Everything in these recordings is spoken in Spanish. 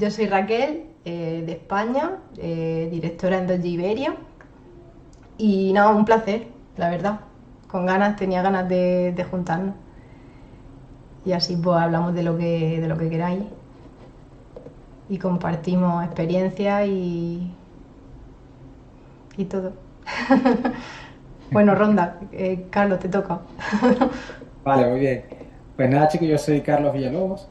Yo soy Raquel, de España, directora en Dodge Iberia. Y nada, un placer, la verdad. Tenía ganas de juntarnos. Y así pues hablamos de lo que queráis. Y compartimos experiencias y todo. Bueno, Ronda, Carlos, te toca. Vale, muy bien. Pues nada, chicos, yo soy Carlos Villalobos,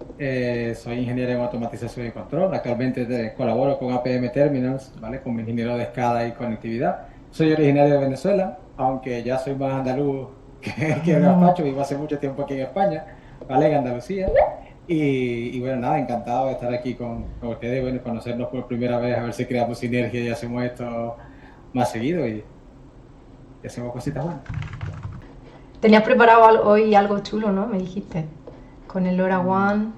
soy ingeniero en automatización y control. Actualmente colaboro con APM Terminals, ¿vale? Como ingeniero de escala y conectividad. Soy originario de Venezuela, aunque ya soy más andaluz que gazpacho, vivo hace mucho tiempo aquí en España, ¿vale? En Andalucía. Y bueno, nada, encantado de estar aquí con ustedes, bueno, conocernos por primera vez, a ver si creamos sinergia y hacemos esto más seguido y hacemos cositas buenas. Tenías preparado hoy algo chulo, ¿no? Me dijiste. Con el LoRaWAN.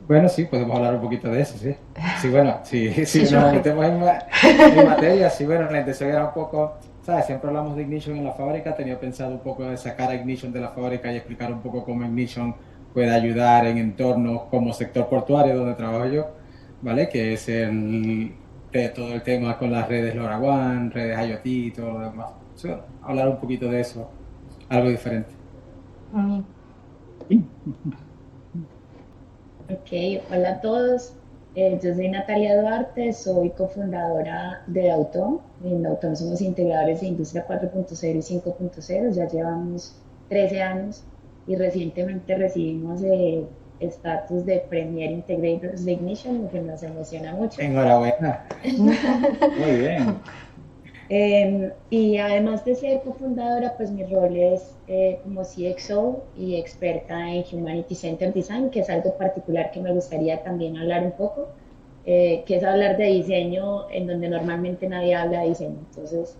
Bueno, sí, podemos hablar un poquito de eso, sí. Sí, bueno, sí, Si sí, nos surge. metemos en materia, sí, bueno, la intención era un poco, ¿sabes? Siempre hablamos de Ignition en la fábrica, tenía pensado un poco de sacar a Ignition de la fábrica y explicar un poco cómo Ignition puede ayudar en entornos como sector portuario donde trabajo yo, ¿vale? Que es de todo el tema con las redes LoRaWAN, redes IoT y todo lo demás. Sí, bueno, hablar un poquito de eso, algo diferente. Muy bien. Ok, hola a todos. Yo soy Natalia Duarte, soy cofundadora de Autom. En Autom somos integradores de Industria 4.0 y 5.0. Ya llevamos 13 años y recientemente recibimos estatus de Premier Integrators de Ignition, lo que nos emociona mucho. Enhorabuena. Muy bien. Y además de ser cofundadora, pues mi rol es como CXO y experta en Humanity Centered Design, que es algo particular que me gustaría también hablar un poco, que es hablar de diseño en donde normalmente nadie habla de diseño. Entonces,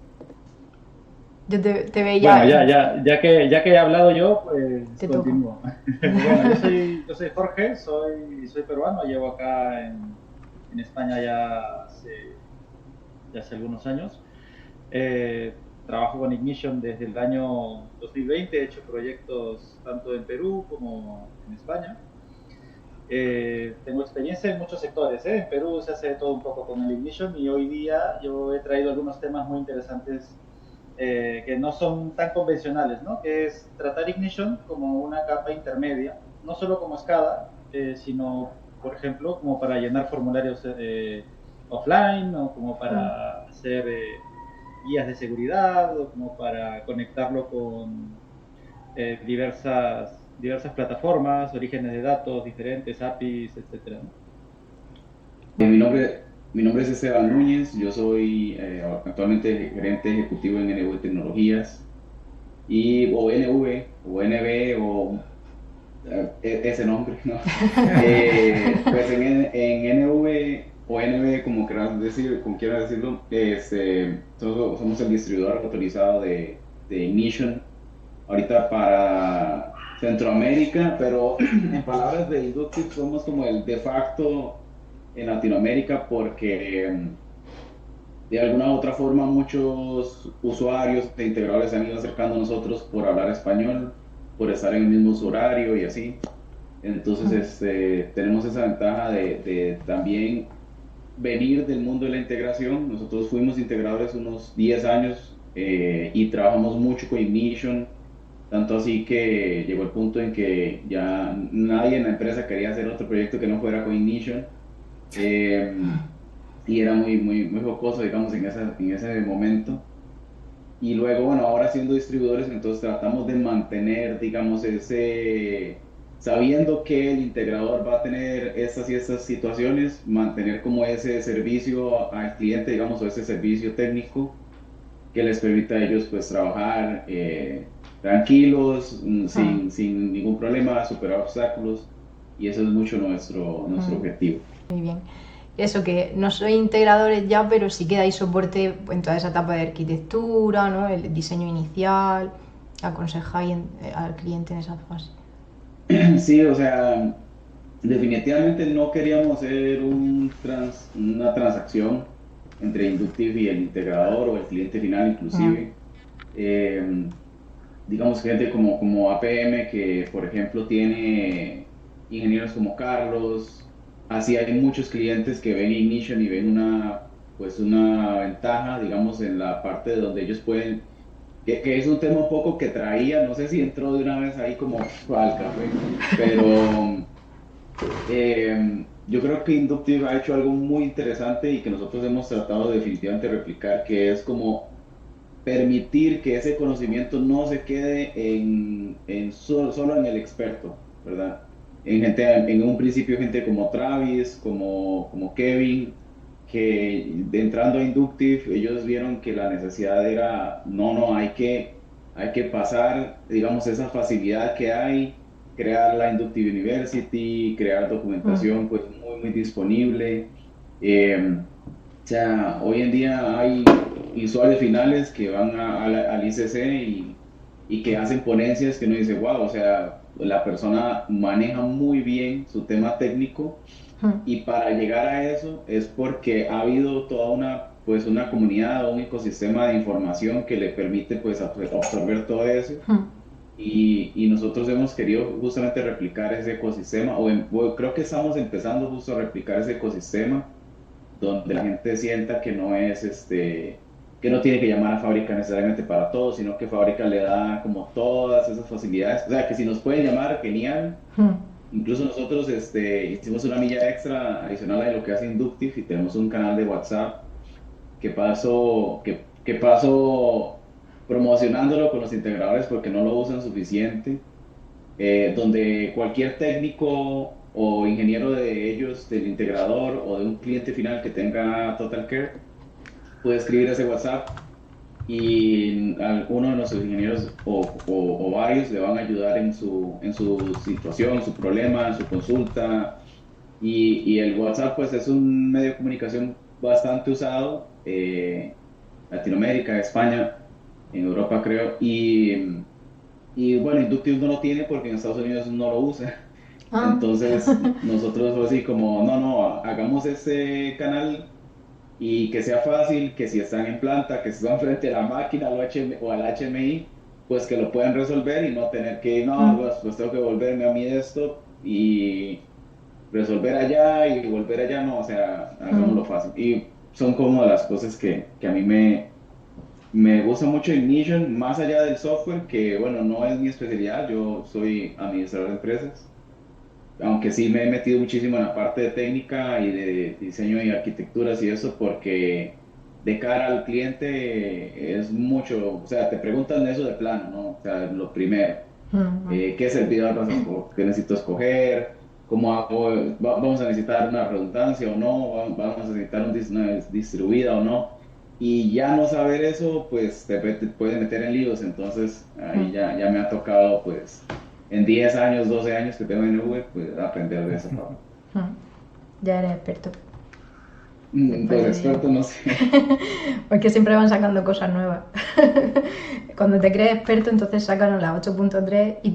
Yo te Bueno, veía. ya que he hablado yo, pues Te toca. continúo. Bueno, yo soy Jorge, soy peruano, llevo acá en España ya hace algunos años. Trabajo con Ignition desde el año 2020, he hecho proyectos tanto en Perú como en España. Tengo experiencia en muchos sectores. En Perú se hace de todo un poco con el Ignition y hoy día yo he traído algunos temas muy interesantes que no son tan convencionales, ¿no? Que es tratar Ignition como una capa intermedia, no solo como SCADA, sino, por ejemplo, como para llenar formularios offline o como para hacer guías de seguridad o como para conectarlo con diversas plataformas, orígenes de datos diferentes, APIs, etcétera, ¿no? Mi nombre es Esteban Núñez, yo soy actualmente gerente ejecutivo en NV Tecnologías y o NV o NB o ese nombre, ¿no? Pues en NV o NB, como quieras decir, como quieras decirlo, somos el distribuidor autorizado de Ignition ahorita para Centroamérica, pero en palabras de Inductive somos como el de facto en Latinoamérica porque de alguna u otra forma muchos usuarios e integradores se han ido acercando a nosotros por hablar español, por estar en el mismo uso horario y así. Entonces tenemos esa ventaja de también venir del mundo de la integración. Nosotros fuimos integradores unos 10 años y trabajamos mucho con Ignition, tanto así que llegó el punto en que ya nadie en la empresa quería hacer otro proyecto que no fuera con Ignition. Eh, y era muy jocoso, digamos, en ese momento. Y luego, bueno, ahora siendo distribuidores, entonces tratamos de mantener, digamos, sabiendo que el integrador va a tener estas y estas situaciones, mantener como ese servicio al cliente, digamos, o ese servicio técnico que les permita a ellos pues trabajar tranquilos, sin ningún problema, superar obstáculos, y eso es mucho nuestro objetivo. Muy bien. Eso que no sois integradores ya, pero sí que dais soporte en toda esa etapa de arquitectura, ¿no? El diseño inicial, aconsejáis al cliente en esa fase. Sí, o sea, definitivamente no queríamos hacer una transacción entre Inductive y el integrador o el cliente final Mm. inclusive. Eh, digamos, gente como APM que, por ejemplo, tiene ingenieros como Carlos, así hay muchos clientes que ven Ignition y ven pues una ventaja, digamos, en la parte de donde ellos pueden, que es un tema un poco que traía, no sé si entró de una vez ahí como al café, pero yo creo que Inductive ha hecho algo muy interesante y que nosotros hemos tratado de definitivamente replicar, que es como permitir que ese conocimiento no se quede solo en el experto, ¿verdad? En un principio gente como Travis, como Kevin, que entrando a Inductive, ellos vieron que la necesidad era, no, hay que pasar, digamos, esa facilidad que hay, crear la Inductive University, crear Mm, documentación pues muy disponible. O sea, hoy en día hay usuarios finales que van al ICC y que hacen ponencias que uno dice, wow, o sea, la persona maneja muy bien su tema técnico mm, y para llegar a eso es porque ha habido toda pues una comunidad o un ecosistema de información que le permite pues absorber todo eso mm, y nosotros hemos querido justamente replicar ese ecosistema o creo que estamos empezando justo a replicar ese ecosistema donde la gente sienta que no es que no tiene que llamar a fábrica necesariamente para todo, sino que fábrica le da como todas esas facilidades. O sea, que si nos pueden llamar, genial. mm. Incluso nosotros hicimos una milla extra adicional a lo que hace Inductive y tenemos un canal de WhatsApp que paso promocionándolo con los integradores porque no lo usan suficiente, donde cualquier técnico o ingeniero de ellos, del integrador o de un cliente final que tenga Total Care, puede escribir ese WhatsApp y uno de nuestros ingenieros o varios le van a ayudar en su situación, su problema, en su consulta. Y el WhatsApp pues es un medio de comunicación bastante usado, Latinoamérica, España, en Europa creo, y bueno, Inductive no lo tiene porque en Estados Unidos no lo usa. Ah, Entonces nosotros fue así como, no, hagamos ese canal y que sea fácil, que si están en planta, que si están frente a la máquina o al HMI, pues que lo puedan resolver y no tener que, no, mm, pues tengo que volverme a mi desktop y resolver allá y volver allá, no, o sea, mm, hagámoslo fácil. Y son como las cosas que a mí me gusta mucho Ignition, más allá del software, que bueno, no es mi especialidad, yo soy administrador de empresas, aunque sí me he metido muchísimo en la parte de técnica y de diseño y arquitecturas y eso, porque de cara al cliente es mucho, o sea, te preguntan eso de plano, ¿no? O sea, lo primero, mm, mm, ¿qué servidor qué necesito escoger? ¿Cómo hago? ¿Vamos a necesitar una redundancia o no? ¿Vamos a necesitar una distribuida o no? Y ya no saber eso, pues te puede meter en líos, entonces ahí mm, ya me ha tocado, pues en 10 años, 12 años que tengo en V, pues aprender de esa forma. mm. Ya eres experto. Después Pues de... experto, no sé. Porque siempre van sacando cosas nuevas. Cuando te crees experto, entonces sacan la 8.3 y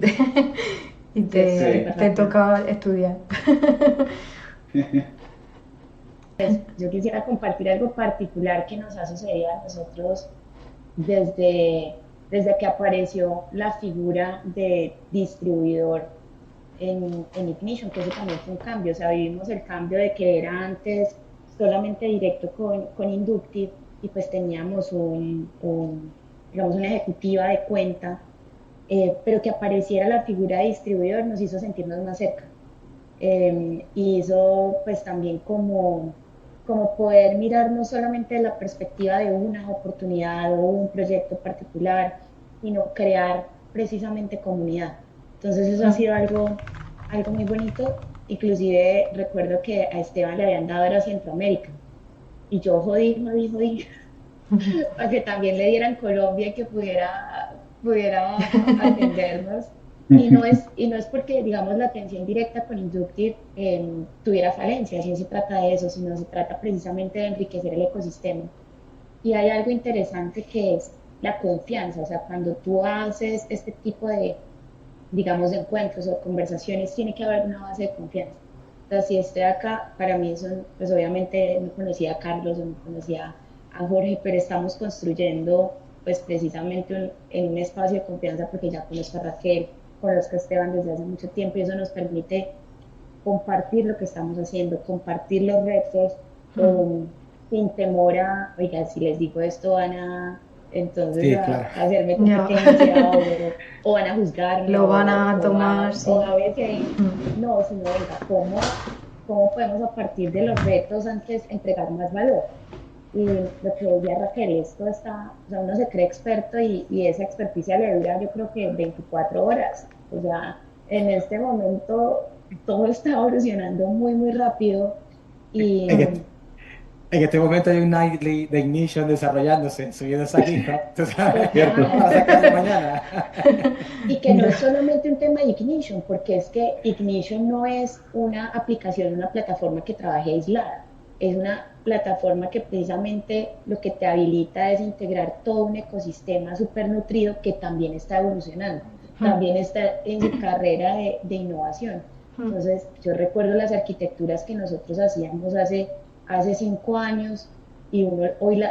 Sí, es Sí. súper te rápido. toca estudiar. Yo quisiera compartir algo particular que nos ha sucedido a nosotros desde, desde que apareció la figura de distribuidor en Ignition, que eso también fue un cambio. O sea, vivimos el cambio de que era antes solamente directo con Inductive y pues teníamos digamos, una ejecutiva de cuenta, pero que apareciera la figura de distribuidor nos hizo sentirnos más cerca. Y eso pues también como poder mirar no solamente de la perspectiva de una oportunidad o un proyecto particular, sino crear precisamente comunidad. Entonces eso ha sido algo muy bonito. Inclusive recuerdo que a Esteban le habían dado a Centroamérica y yo jodí, para que también le dieran Colombia y que pudiera atendernos. Y no es porque, digamos, la atención directa con Inductive tuviera falencias, no se trata de eso, sino se trata precisamente de enriquecer el ecosistema. Y hay algo interesante que es la confianza, o sea, cuando tú haces este tipo de, digamos, de encuentros o conversaciones, tiene que haber una base de confianza. O sea, si estoy acá, para mí son, pues obviamente no conocía a Carlos o no conocía a Jorge, pero estamos construyendo, pues precisamente en un espacio de confianza porque ya conozco a Raquel, conozco a Esteban desde hace mucho tiempo y eso nos permite compartir lo que estamos haciendo, compartir los retos, Mm. sin temor a, oiga, si les digo esto van a, entonces Sí, claro. a hacerme Ya. competencia o van a juzgarme Lo van a tomar, sí. o a veces, Mm. no, sino venga, ¿cómo podemos a partir de los retos antes entregar más valor? Y lo que decía Raquel, esto está, o sea, uno se cree experto y esa experticia le dura yo creo que 24 horas. O sea, en este momento todo está evolucionando muy, muy rápido y En este, en este momento hay un Nightly de Ignition desarrollándose, subiendo esa GitHub, tú sabes, Cierto. para total. sacarlo mañana. Y que no es solamente un tema de Ignition, porque es que Ignition no es una aplicación, una plataforma que trabaje aislada. Es una plataforma que precisamente lo que te habilita es integrar todo un ecosistema súper nutrido que también está evolucionando, también está en su carrera de innovación. Mm. Entonces, yo recuerdo las arquitecturas que nosotros hacíamos hace 5 años y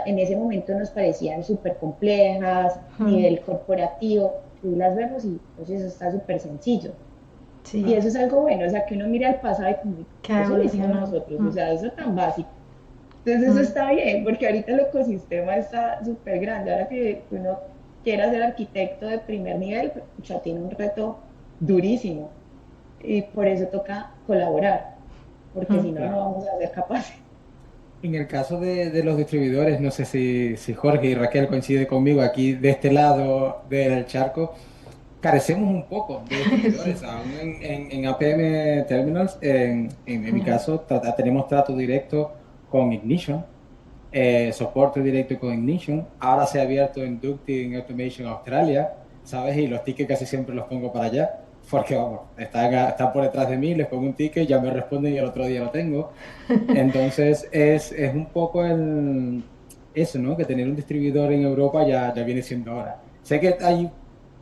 en ese momento nos parecían súper complejas, nivel corporativo, y las vemos y pues eso está súper sencillo. Sí, Y eso es algo bueno, o sea, que uno mira al pasado y como, que ha eso lo hicimos evolucionado. nosotros, Mm. o sea, eso tan básico. Entonces eso está bien, porque ahorita el ecosistema está súper grande. Ahora que uno quiera ser arquitecto de primer nivel, pues, ya tiene un reto durísimo. Y por eso toca colaborar, porque si no, no Claro. vamos a ser capaces. En el caso de los distribuidores, no sé si Jorge y Raquel coinciden conmigo aquí de este lado del charco, carecemos un poco de Sí. distribuidores, aún en APM Terminals, en mi caso, tenemos trato directo con Ignition, soporte directo con Ignition. Ahora se ha abierto Inducting Automation Australia, ¿sabes? Y los tickets casi siempre los pongo para allá, porque vamos, están por detrás de mí, les pongo un ticket, ya me responden y el otro día lo tengo. Entonces es un poco eso, ¿no? Que tener un distribuidor en Europa ya viene siendo ahora. Sé que hay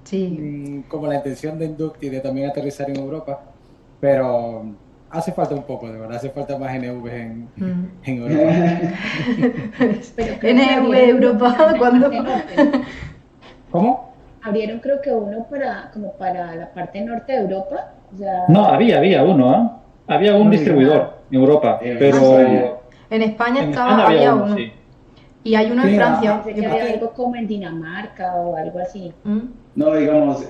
Sí. como la intención de Inducti de también aterrizar en Europa, pero hace falta un poco, de verdad, hace falta más NV Mm. en Europa. Pero creo que NV abrieron uno Europa, para la ¿cuándo? parte norte, ¿no? ¿Cómo? Abrieron creo que uno como para la parte norte de Europa. O No, sea, había uno, ¿ah? Había un No digas. distribuidor en Europa, En España. pero En España en España había había uno, uno. sí. Y hay uno en Sí, Francia. pensé Yo que había creo. algo como en Dinamarca o algo así. ¿Mm? No, digamos,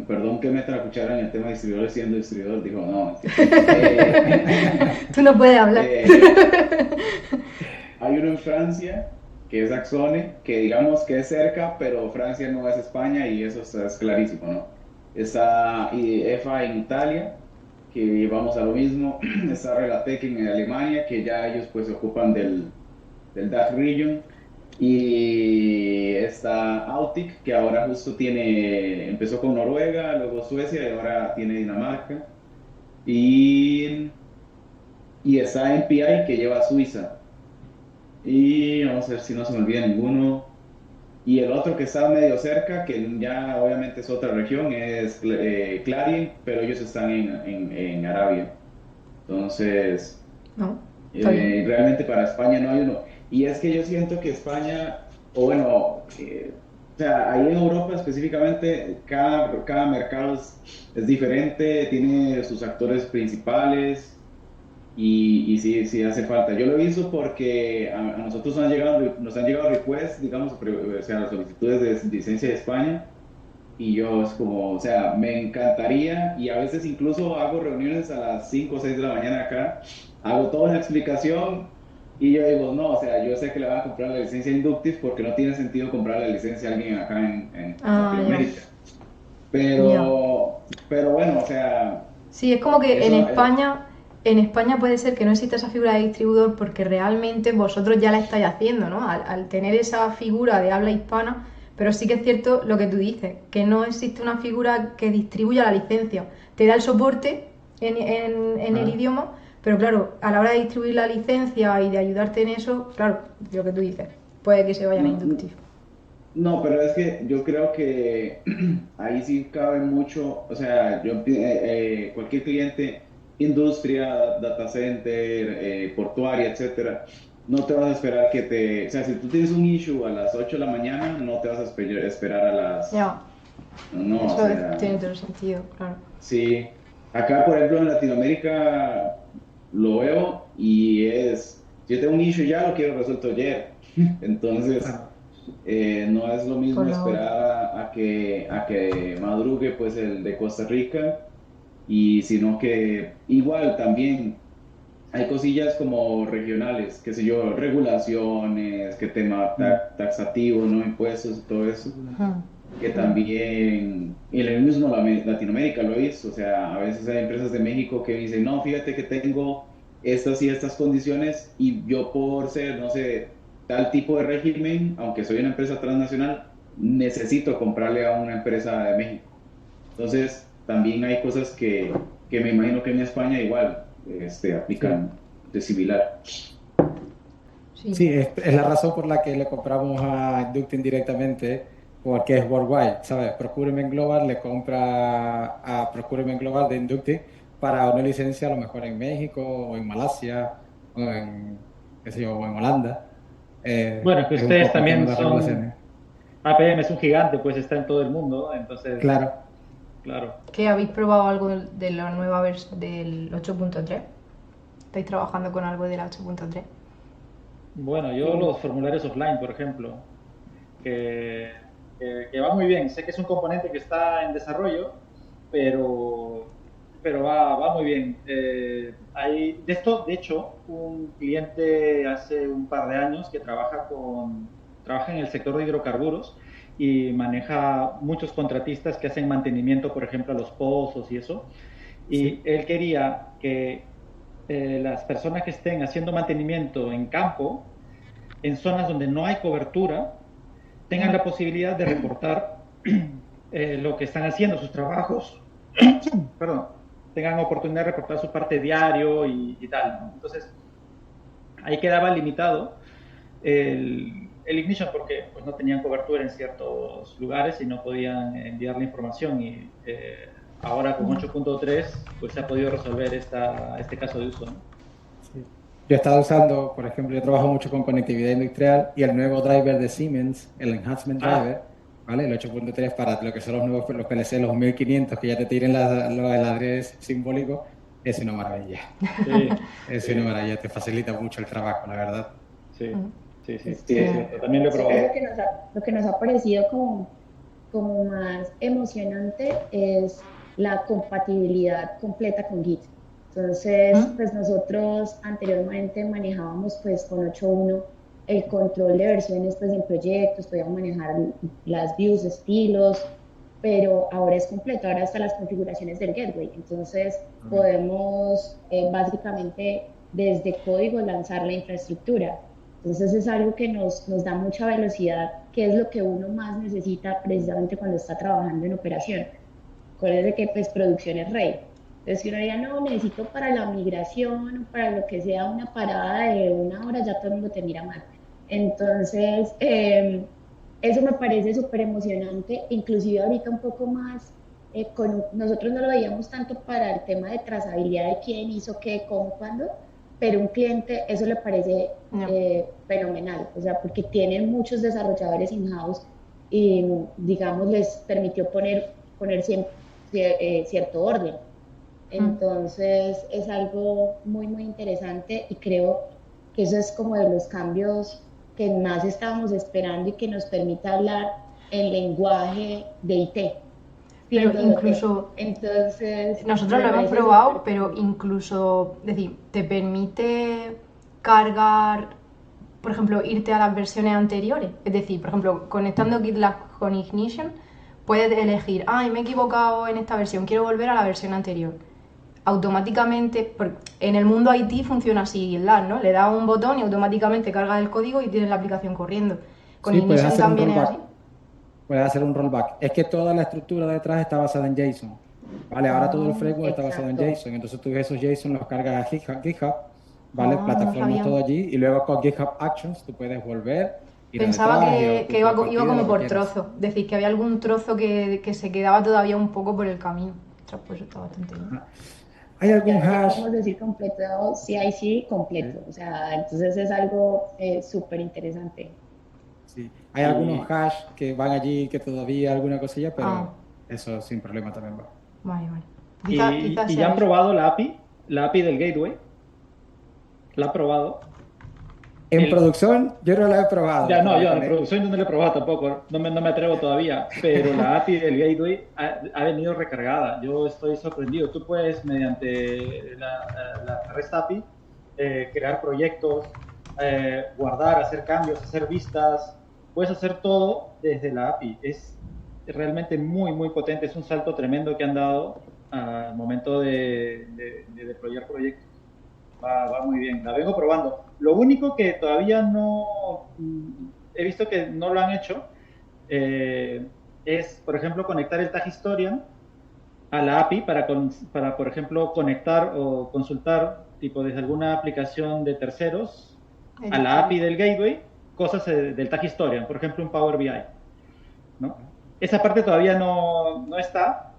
perdón que meta la cuchara en el tema de distribuidores siendo distribuidor, digo, no, Tú no puedes hablar. hay uno en Francia, que es Axone, que digamos que es cerca, pero Francia no es España y eso es clarísimo, ¿no? Está EFA en Italia, que vamos a lo mismo, está Relatec en Alemania, que ya ellos pues se ocupan del DACH region, y está Autic, que ahora justo empezó con Noruega, luego Suecia y ahora tiene Dinamarca. Y, y está MPI, que lleva a Suiza. Y vamos a ver si no se me olvida ninguno. Y el otro que está medio cerca, que ya obviamente es otra región, es Clarion, pero ellos están en Arabia. Entonces, No, está bien. realmente para España no hay uno. Y es que yo siento que España, o bueno, o sea, ahí en Europa específicamente, cada mercado es diferente, tiene sus actores principales y sí, sí hace falta. Yo lo he visto porque a nosotros nos han llegado requests, digamos, o sea, solicitudes de licencia de España. Y yo es como, o sea, me encantaría y a veces incluso hago reuniones a las 5 o 6 de la mañana acá, hago toda una explicación y yo digo, no, o sea, yo sé que le van a comprar la licencia Inductive porque no tiene sentido comprar la licencia a alguien acá en Ah, ya. Latinoamérica. Ya. Pero bueno, o sea, Sí, es como que eso, En España puede ser que no exista esa figura de distribuidor porque realmente vosotros ya la estáis haciendo, ¿no? Al tener esa figura de habla hispana, pero sí que es cierto lo que tú dices, que no existe una figura que distribuya la licencia. Te da el soporte en el idioma, pero claro, a la hora de distribuir la licencia y de ayudarte en eso, claro, lo que tú dices, puede que se vayan a no, Inductive. no, pero es que yo creo que ahí sí cabe mucho, o sea, cualquier cliente, industria, data center, portuaria, etcétera, no te vas a esperar o sea, si tú tienes un issue a las 8 de la mañana, no te vas a esperar a las, Ya, no, o eso sea, tiene todo el sentido, claro. sí, Acá, por ejemplo, en Latinoamérica lo veo y es, si yo tengo un issue ya lo quiero resuelto ayer. Entonces, Claro. no es lo Por mismo la hora. esperar a que madrugue pues el de Costa Rica, y sino que igual también hay cosillas como regionales, qué sé yo, regulaciones, qué tema Mm. taxativo, no impuestos y todo eso, Mm. que también en el mismo Latinoamérica lo he visto. O sea, a veces hay empresas de México que dicen, no, fíjate que tengo estas y estas condiciones y yo por ser, no sé, tal tipo de régimen, aunque soy una empresa transnacional, necesito comprarle a una empresa de México. Entonces, también hay cosas que me imagino que en España igual Sí. aplican de similar. Sí. Sí, es la razón por la que le compramos a Inductin directamente, porque es worldwide, ¿sabes? Procurement Global le compra a Procurement Global de Inductin para una licencia a lo mejor en México o en Malasia o en, qué sé yo, o en Holanda. Bueno, es que Es un ustedes poco el tema de también las son, regulaciones. APM es un gigante, pues está en todo el mundo, entonces, Claro. claro. ¿Qué habéis probado algo de la nueva versión del 8.3? ¿Estáis trabajando con algo del 8.3? Bueno, yo los formularios offline, por ejemplo, que, que va muy bien. Sé que es un componente que está en desarrollo, pero, pero va muy bien. Hay, de esto, de hecho, un cliente hace un par de años que trabaja en el sector de hidrocarburos y maneja muchos contratistas que hacen mantenimiento, por ejemplo, a los pozos y eso. Y Sí. él quería que las personas que estén haciendo mantenimiento en campo, en zonas donde no hay cobertura, tengan la posibilidad de reportar lo que están haciendo, sus trabajos, perdón, tengan oportunidad de reportar su parte diario y tal, ¿no? Entonces, ahí quedaba limitado el Ignition porque pues, no tenían cobertura en ciertos lugares y no podían enviar la información. Y ahora con 8.3 pues se ha podido resolver este caso de uso, ¿no? Sí. Yo he estado usando, por ejemplo, yo trabajo mucho con conectividad industrial y el nuevo driver de Siemens, el Enhancement Ah, Driver, ¿vale? El 8.3 para lo que son los nuevos los PLC, los 1500, que ya te tiren el adres simbólico, es una maravilla. sí, Es una sí, maravilla, te facilita mucho el trabajo, la verdad. sí, sí, sí, Es es que Sí, cierto. También lo he sé que probado. lo que nos ha parecido como más emocionante es la compatibilidad completa con Git. Entonces, ¿Mm? pues nosotros anteriormente manejábamos pues con 8.1 el control de versiones pues en proyectos, podíamos manejar las views, estilos, pero ahora es completo, ahora hasta las configuraciones del gateway. Entonces, podemos básicamente desde código lanzar la infraestructura. Entonces es algo que nos da mucha velocidad, que es lo que uno más necesita precisamente cuando está trabajando en operación. Acuérdese que pues producción es rey. Entonces si uno diga, no, necesito para la migración, para lo que sea una parada de 1 hora, ya todo el mundo te mira mal. Entonces, eso me parece súper emocionante, inclusive ahorita un poco más, nosotros no lo veíamos tanto para el tema de trazabilidad de quién hizo qué, cómo, cuándo, pero un cliente eso le parece No. fenomenal, o sea, porque tienen muchos desarrolladores in-house y, digamos, les permitió poner cierto orden. Mm. Entonces, es algo muy, muy interesante y creo que eso es como de los cambios que más estábamos esperando y que nos permite hablar en lenguaje de IT, Pero siendo de OT. incluso Entonces, nosotros me lo hemos parece probado, súper pero cool. incluso, es decir, te permite cargar, por ejemplo, irte a las versiones anteriores. Es decir, por ejemplo, conectando GitLab con Ignition, puedes elegir, ay, me he equivocado en esta versión, quiero volver a la versión anterior. Automáticamente, en el mundo IT funciona así GitLab, ¿no? Le das un botón y automáticamente carga el código y tienes la aplicación corriendo. Con Sí, puedes Ignition hacer un también es así. rollback. Puedes hacer un rollback. Es que toda la estructura detrás está basada en JSON. Vale, ahora todo el Ah, framework está basado en Exacto. JSON. Entonces tú esos JSON los cargas a GitHub, ¿vale? ah, no lo Plataformas sabía. todo allí y luego con GitHub Actions tú puedes volver, ir a Pensaba detrás y que punto de iba partida, como lo que por quieras. trozos, es decir, que había algún trozo que se quedaba todavía un poco por el camino. Ostras, pues eso está bastante bien. Ah, ¿hay algún Ya hash? podemos decir completo, CIC Sí, completo. O sea, entonces es algo súper interesante. sí. Hay algunos Y hash que van allí que todavía alguna cosilla, Ah, pero eso sin problema también va. vale, vale. Quizás y sea ya han eso. probado la API del gateway. ¿La han probado? En El, producción yo no lo he probado, ya pero no, me yo en conecto. producción no lo he probado tampoco, no me atrevo todavía, pero la API del gateway ha venido recargada. Yo estoy sorprendido. Tú puedes, mediante la REST API, crear proyectos, guardar, hacer cambios, hacer vistas. Puedes hacer todo desde la API. Es realmente muy potente. Es un salto tremendo que han dado al momento de deployar proyectos. Va muy bien, la vengo probando. Lo único que todavía no he visto que no lo han hecho es, por ejemplo, conectar el Tag Historian a la API para, por ejemplo, conectar o consultar, tipo desde alguna aplicación de terceros, a la API del gateway, cosas del Tag Historian, por ejemplo, un Power BI, ¿no? Esa parte todavía no está.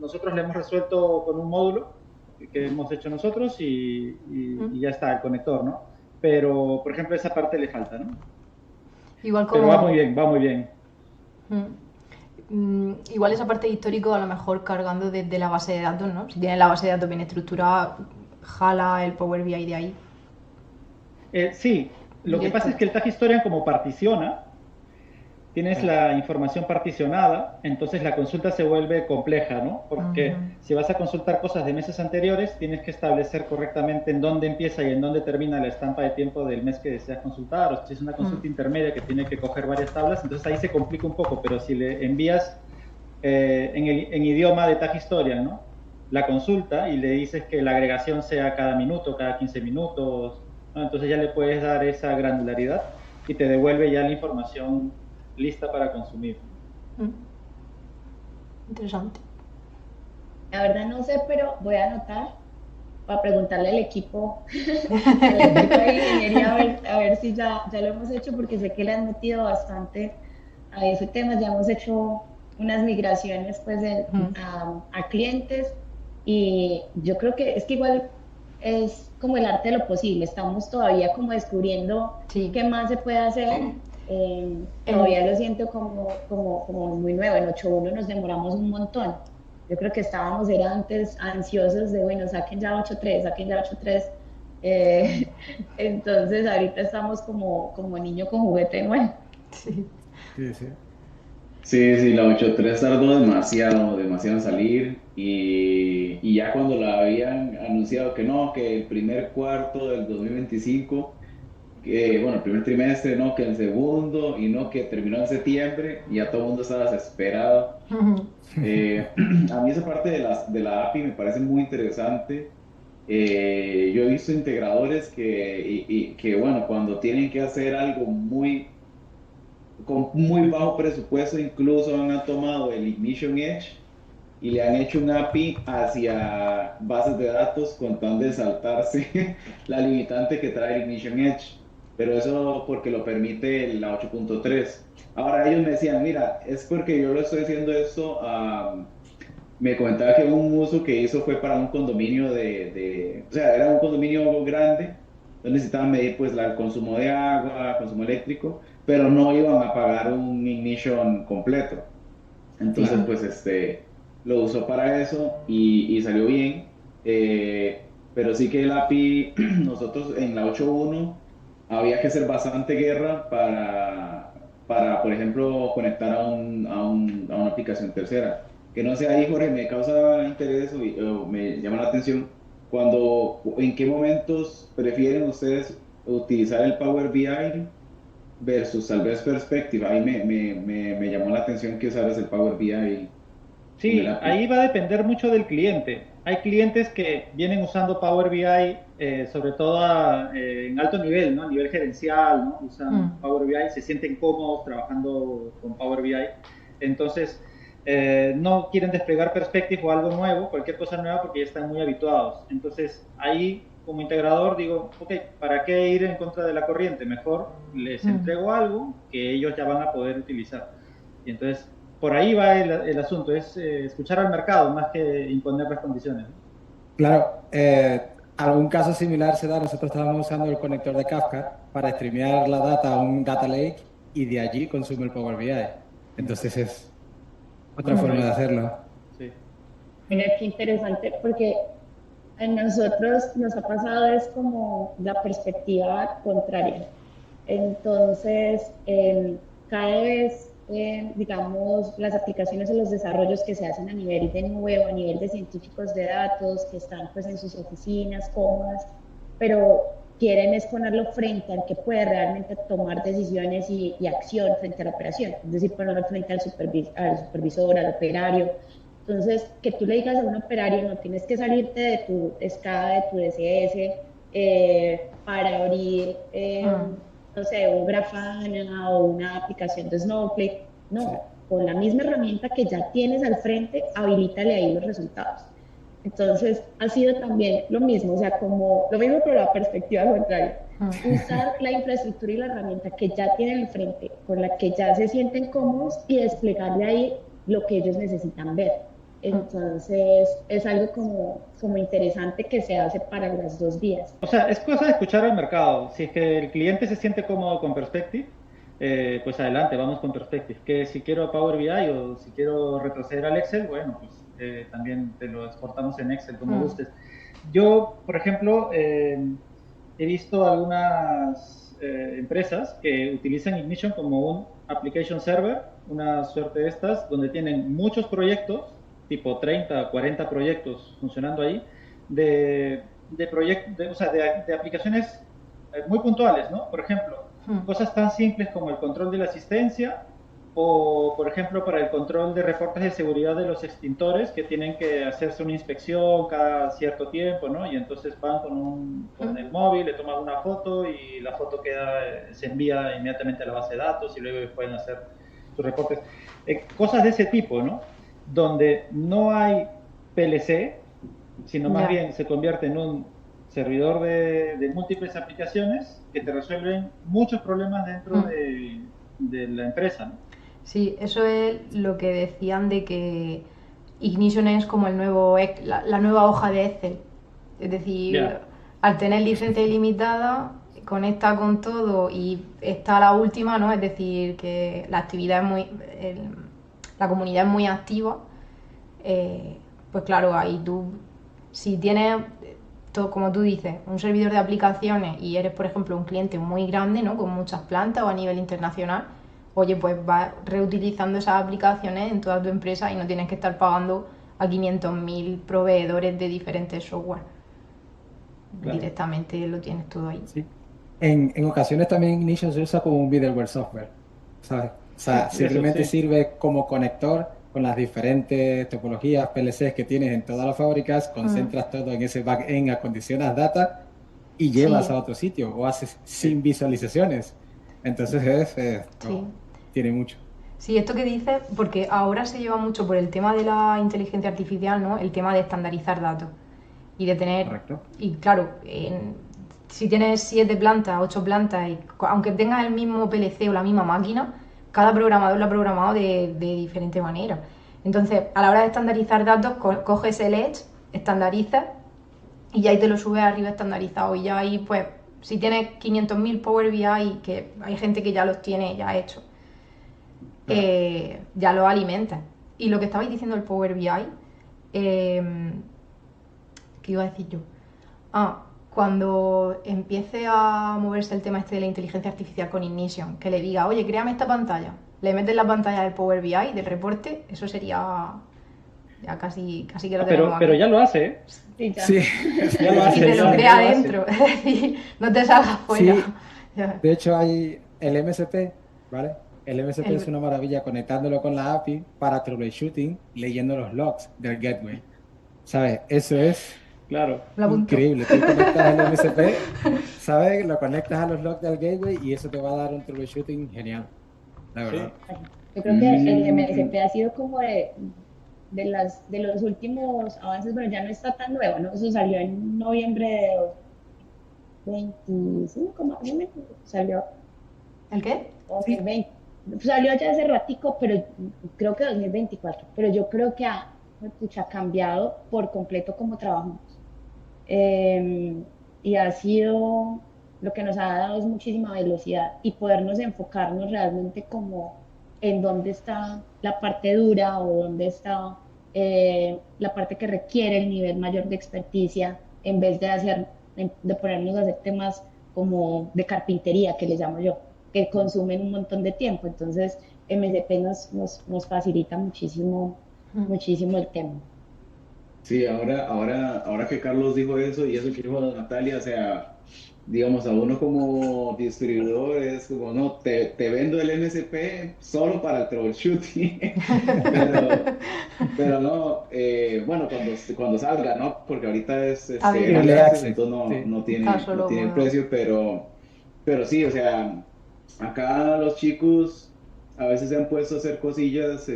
Nosotros le hemos resuelto con un módulo que hemos hecho nosotros y ya está el conector, ¿no? Pero, por ejemplo, esa parte le falta, ¿no? Igual Pero va muy como... bien, va muy bien. Igual esa parte de histórico a lo mejor cargando desde la base de datos, ¿no? Si tienes la base de datos bien estructurada, jala el Power BI de ahí, Sí, lo que pasa directo. es que el Tag Historian como particiona, tienes la información particionada, entonces la consulta se vuelve compleja, ¿no? Porque si vas a consultar cosas de meses anteriores, tienes que establecer correctamente en dónde empieza y en dónde termina la estampa de tiempo del mes que deseas consultar, o si es una consulta intermedia que tiene que coger varias tablas, entonces ahí se complica un poco, pero si le envías en idioma de Tag Historian, ¿no? La consulta y le dices que la agregación sea cada minuto, cada 15 minutos, ¿no? Entonces ya le puedes dar esa granularidad y te devuelve ya la información lista para consumir. Interesante. La verdad no sé, pero voy a anotar para preguntarle al equipo de ingeniería a ver si ya lo hemos hecho, porque sé que le han metido bastante a ese tema. Ya hemos hecho unas migraciones pues a clientes y yo creo que es que igual es como el arte de lo posible. Estamos todavía como descubriendo Sí. qué más se puede hacer. Todavía lo siento como muy nuevo. En 8.1 nos demoramos un montón. Yo creo que era antes ansiosos de, bueno, saquen ya 8.3, saquen ya 8.3. Entonces ahorita estamos como niño con juguete nuevo. Sí. Sí, sí. Sí, la 8.3 tardó demasiado en salir y ya cuando la habían anunciado que no, que el primer cuarto del 2025, que bueno, el primer trimestre, no, que el segundo y no, que terminó en septiembre, y ya todo el mundo estaba desesperado. A mí esa parte de la API me parece muy interesante. Yo he visto integradores que, bueno, cuando tienen que hacer algo con muy bajo presupuesto, incluso han tomado el Ignition Edge y le han hecho un API hacia bases de datos con tal de saltarse la limitante que trae el Ignition Edge. Pero eso porque lo permite la 8.3. Ahora ellos me decían, mira, es porque yo lo estoy haciendo esto. Me comentaba que un uso que hizo fue para un condominio o sea, era un condominio grande, donde necesitaban medir pues el consumo de agua, consumo eléctrico, pero no iban a pagar un ignition completo. Entonces, Claro. pues lo usó para eso y salió bien. Pero sí que el API, nosotros en la 8.1 había que hacer bastante guerra para, por ejemplo, conectar a una aplicación tercera. Que no sé, ahí Jorge, me causa interés o me llama la atención en qué momentos prefieren ustedes utilizar el Power BI versus tal vez Perspective. Ahí me llamó la atención que usaras el Power BI con el Sí, API. ahí va a depender mucho del cliente. Hay clientes que vienen usando Power BI, sobre todo en alto nivel, ¿no? A nivel gerencial, ¿no? Usan Power BI, se sienten cómodos trabajando con Power BI. Entonces, no quieren desplegar Perspective o algo nuevo, cualquier cosa nueva, porque ya están muy habituados. Entonces, ahí como integrador digo, ok, ¿para qué ir en contra de la corriente? Mejor les entrego algo que ellos ya van a poder utilizar. Y entonces por ahí va el asunto, es escuchar al mercado más que imponer las condiciones. Claro, algún caso similar se da. Nosotros estábamos usando el conector de Kafka para streamear la data a un data lake y de allí consume el Power BI. Entonces es otra forma de Correcto. hacerlo. Sí. Mira qué interesante, porque a nosotros nos ha pasado es como la perspectiva contraria. Entonces, cada vez, digamos, las aplicaciones o los desarrollos que se hacen a nivel de nube o a nivel de científicos de datos que están pues en sus oficinas cómodas, pero quieren es ponerlo frente al que puede realmente tomar decisiones y acción frente a la operación, es decir, ponerlo frente al supervisor, al operario. Entonces, que tú le digas a un operario, no tienes que salirte de tu SCADA, de tu DCS, para abrir, Mm, no sé, un Grafana o una aplicación de Snowflake. Sí, No, con la misma herramienta que ya tienes al frente, habilítale ahí los resultados. Entonces, ha sido también lo mismo, o sea, como lo mismo pero la perspectiva contraria. mm. Usar la infraestructura y la herramienta que ya tienen al frente, con la que ya se sienten cómodos y desplegarle ahí lo que ellos necesitan ver. Entonces, es algo como interesante que se hace para las dos vías. O sea, es cosa de escuchar al mercado. Si es que el cliente se siente cómodo con Perspective, pues adelante, vamos con Perspective. Que si quiero Power BI o si quiero retroceder al Excel, bueno, pues también te lo exportamos en Excel, como Mm, gustes. Yo, por ejemplo, he visto algunas empresas que utilizan Ignition como un application server, una suerte de estas, donde tienen muchos proyectos, tipo 30, 40 proyectos funcionando ahí, o sea, de aplicaciones muy puntuales, ¿no? Por ejemplo, mm, cosas tan simples como el control de la asistencia o, por ejemplo, para el control de reportes de seguridad de los extintores que tienen que hacerse una inspección cada cierto tiempo, ¿no? Y entonces van con el mm. móvil, le toman una foto y la foto se envía inmediatamente a la base de datos y luego pueden hacer sus reportes. Cosas de ese tipo, ¿no? Donde no hay PLC, sino más Ya. bien se convierte en un servidor de múltiples aplicaciones que te resuelven muchos problemas dentro Mm. de la empresa, ¿no? Sí, eso es lo que decían de que Ignition es como el nuevo, la nueva hoja de Excel. Es decir, Ya, al tener licencia ilimitada, conecta con todo y está la última, ¿no? Es decir, que la actividad es muy. La comunidad es muy activa. Pues claro, ahí tú, si tienes, como tú dices, un servidor de aplicaciones y eres, por ejemplo, un cliente muy grande, ¿no? Con muchas plantas o a nivel internacional, oye, pues vas reutilizando esas aplicaciones en toda tu empresa y no tienes que estar pagando a 500.000 proveedores de diferentes software. claro. Directamente lo tienes todo ahí. sí. En ocasiones también Ignition se usa como un middleware software, ¿sabes? O sea, Eso simplemente sí. sirve como conector con las diferentes topologías PLCs que tienes en todas las fábricas, Mm, concentras todo en ese backend, acondicionas data y llevas sí, a otro sitio o haces Sí. sin visualizaciones. Entonces sí. tiene mucho. Sí, esto que dices, porque ahora se lleva mucho por el tema de la inteligencia artificial, ¿no? El tema de estandarizar datos y de tener, Correcto. y claro, si tienes 7 plantas, 8 plantas, y aunque tengas el mismo PLC o la misma máquina, cada programador lo ha programado de diferente manera. Entonces, a la hora de estandarizar datos, coges el Edge, estandarizas y ya ahí te lo subes arriba estandarizado. Y ya ahí, pues, si tienes 500.000 Power BI, que hay gente que ya los tiene ya hechos, Claro. ya lo alimentas. Y lo que estabais diciendo del Power BI, ¿qué iba a decir yo? Ah, cuando empiece a moverse el tema este de la inteligencia artificial con Ignition, que le diga, oye, créame esta pantalla, le metes la pantalla del Power BI, del reporte, eso sería ya casi, casi que lo Ah, tenemos pero aquí. ya lo hace, ¿eh? Sí, Sí, ya. Ya lo Y sí, te hace, lo sí. ya crea lo hace. adentro, es decir, no te salgas fuera. Sí, de hecho hay el MSP, ¿vale? El MSP es El, una maravilla conectándolo con la API para troubleshooting, leyendo los logs del gateway. ¿Sabes? Eso es Claro. lo apunto. increíble. Tú conectas el MSP, ¿sabes? Lo conectas a los logs del gateway y eso te va a dar un troubleshooting genial, la Sí. verdad. Yo creo que el Mm, MSP ha sido como de los últimos avances, bueno, ya no está tan nuevo, ¿no? Eso salió en noviembre de 2025, más o menos, salió ¿El qué? Sí, 2020. Salió ya hace ratico, pero creo que 2024. Pero yo creo que pucha, ha cambiado por completo cómo trabajamos. Eh, y ha sido, lo que nos ha dado es muchísima velocidad y podernos enfocarnos realmente como en dónde está la parte dura o dónde está la parte que requiere el nivel mayor de experticia, en vez de ponernos a hacer temas como de carpintería, que le llamo yo, que consumen un montón de tiempo. Entonces, MSP nos facilita muchísimo, muchísimo el tema. Sí, ahora que Carlos dijo eso y eso que dijo Natalia, o sea, digamos, a uno como distribuidor es como, no, te vendo el MSP solo para el troubleshooting, pero, pero no, bueno, cuando salga, ¿no? Porque ahorita es A ver, Early Early Access, Access, entonces sí. está no solo tiene bueno. precio, pero sí, o sea, acá los chicos a veces se han puesto a hacer cosillas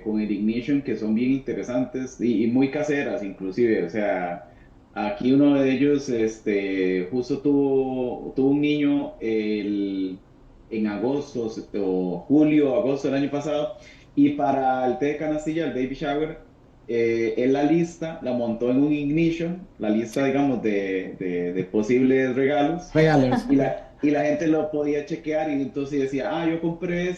con el Ignition que son bien interesantes y muy caseras inclusive, o sea, aquí uno de ellos justo tuvo un niño en agosto o julio, agosto del año pasado y para el té de canastilla, el baby shower, él la lista la montó en un Ignition, la lista digamos de posibles regalos Regalers, sí. y la gente lo podía chequear y entonces decía, ah, yo compré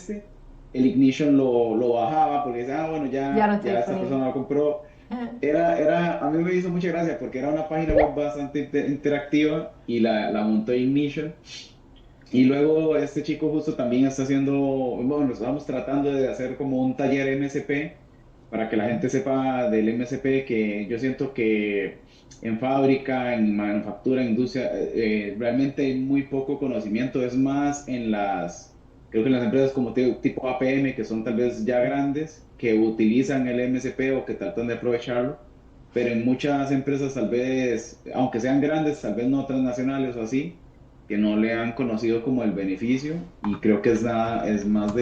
el Ignition lo bajaba porque decía, ah, bueno, Ya no está ya esta disponible. persona lo compró. A mí me hizo mucha gracia porque era una página web bastante interactiva y la montó Ignition. Y luego este chico justo también está haciendo, bueno, estamos tratando de hacer como un taller MSP para que la gente sepa del MSP, que yo siento que en fábrica, en manufactura, en industria, realmente hay muy poco conocimiento, es más creo que en las empresas como tipo APM, que son tal vez ya grandes, que utilizan el MSP o que tratan de aprovecharlo, pero en muchas empresas tal vez, aunque sean grandes, tal vez no transnacionales o así, que no le han conocido como el beneficio y creo que es más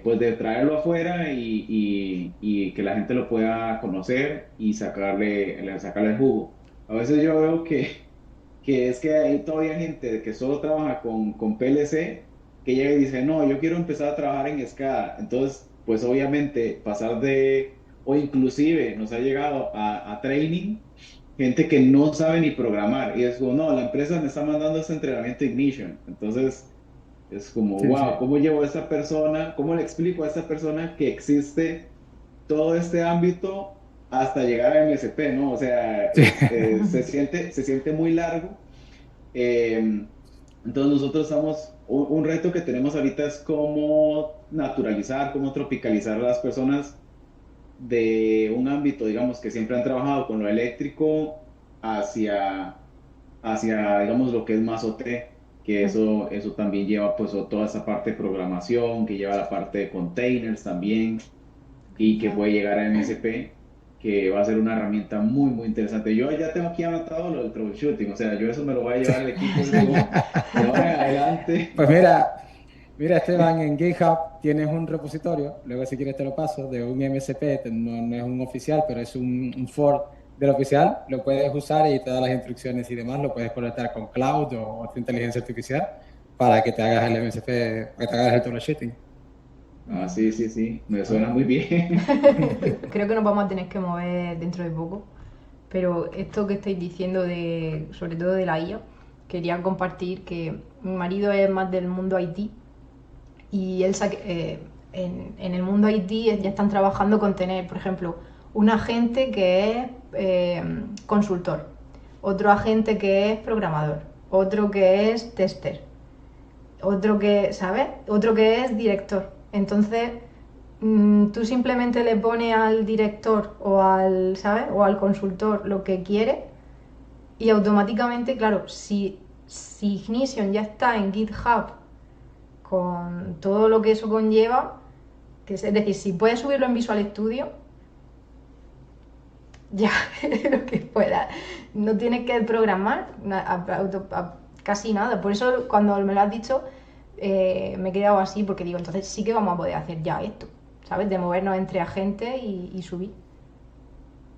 pues de traerlo afuera y que la gente lo pueda conocer y sacarle el jugo. A veces yo veo que es que hay todavía gente que solo trabaja con PLC que llega y dice, no, yo quiero empezar a trabajar en SCADA. Entonces, pues obviamente o inclusive nos ha llegado a training gente que no sabe ni programar y es como, no, la empresa me está mandando este entrenamiento Ignition. Entonces, es como, Sí, wow, sí. ¿cómo llevo a esta persona, cómo le explico a esta persona que existe todo este ámbito hasta llegar a MSP, ¿no? O sea, Sí. se siente muy largo. Eh, entonces nosotros un reto que tenemos ahorita es cómo naturalizar, cómo tropicalizar a las personas de un ámbito, digamos, que siempre han trabajado con lo eléctrico hacia, digamos, lo que es más OT, que eso también lleva pues toda esa parte de programación, que lleva la parte de containers también y que puede llegar a MSP, que va a ser una herramienta muy, muy interesante. Yo ya tengo aquí anotado lo del troubleshooting, o sea, yo eso me lo voy a llevar al equipo de ahora en adelante. Pues mira, Esteban, en GitHub tienes un repositorio, luego si quieres te lo paso, de un MSP, no es un oficial, pero es un for del oficial, lo puedes usar y te da las instrucciones y demás, lo puedes conectar con cloud o otra inteligencia artificial para que te hagas el MSP, para que te hagas el troubleshooting. Ah, sí, sí, sí, me suena muy bien. Creo que nos vamos a tener que mover dentro de poco. Pero esto que estáis diciendo sobre todo de la IA, quería compartir que mi marido es más del mundo IT y en el mundo IT ya están trabajando con tener, por ejemplo, un agente que es consultor, otro agente que es programador, otro que es tester, otro que, ¿sabes? Otro que es director. Entonces, tú simplemente le pones al director ¿sabes? O al consultor lo que quiere y automáticamente, claro, si Ignition ya está en GitHub con todo lo que eso conlleva, es decir, si puedes subirlo en Visual Studio, ya lo que puedas. No tienes que programar casi nada. Por eso cuando me lo has dicho me he quedado así porque digo, entonces sí que vamos a poder hacer ya esto, ¿sabes? De movernos entre agentes y subir.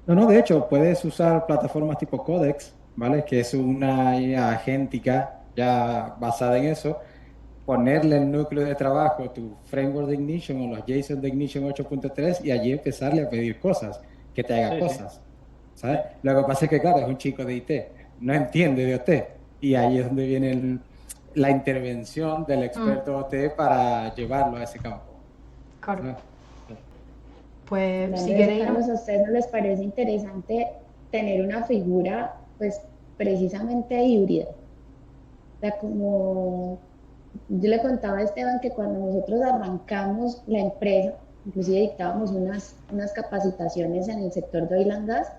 No, de hecho, puedes usar plataformas tipo Codex, ¿vale? Que es una IA agéntica ya basada en eso, ponerle el núcleo de trabajo, tu framework de Ignition o los JSON de Ignition 8.3 y allí empezarle a pedir cosas, que te haga Sí, sí, cosas, sí. ¿sabes? Lo que pasa es que, claro, es un chico de IT, no entiende de OT y ahí es donde viene la intervención del experto OT para llevarlo a ese campo, Claro. ¿sabes? Pues Hablando si de eso, queréis, Carlos, ¿a ustedes no les parece interesante tener una figura, pues, precisamente híbrida? O sea, como yo le contaba a Esteban que cuando nosotros arrancamos la empresa, inclusive dictábamos unas capacitaciones en el sector de oil and gas,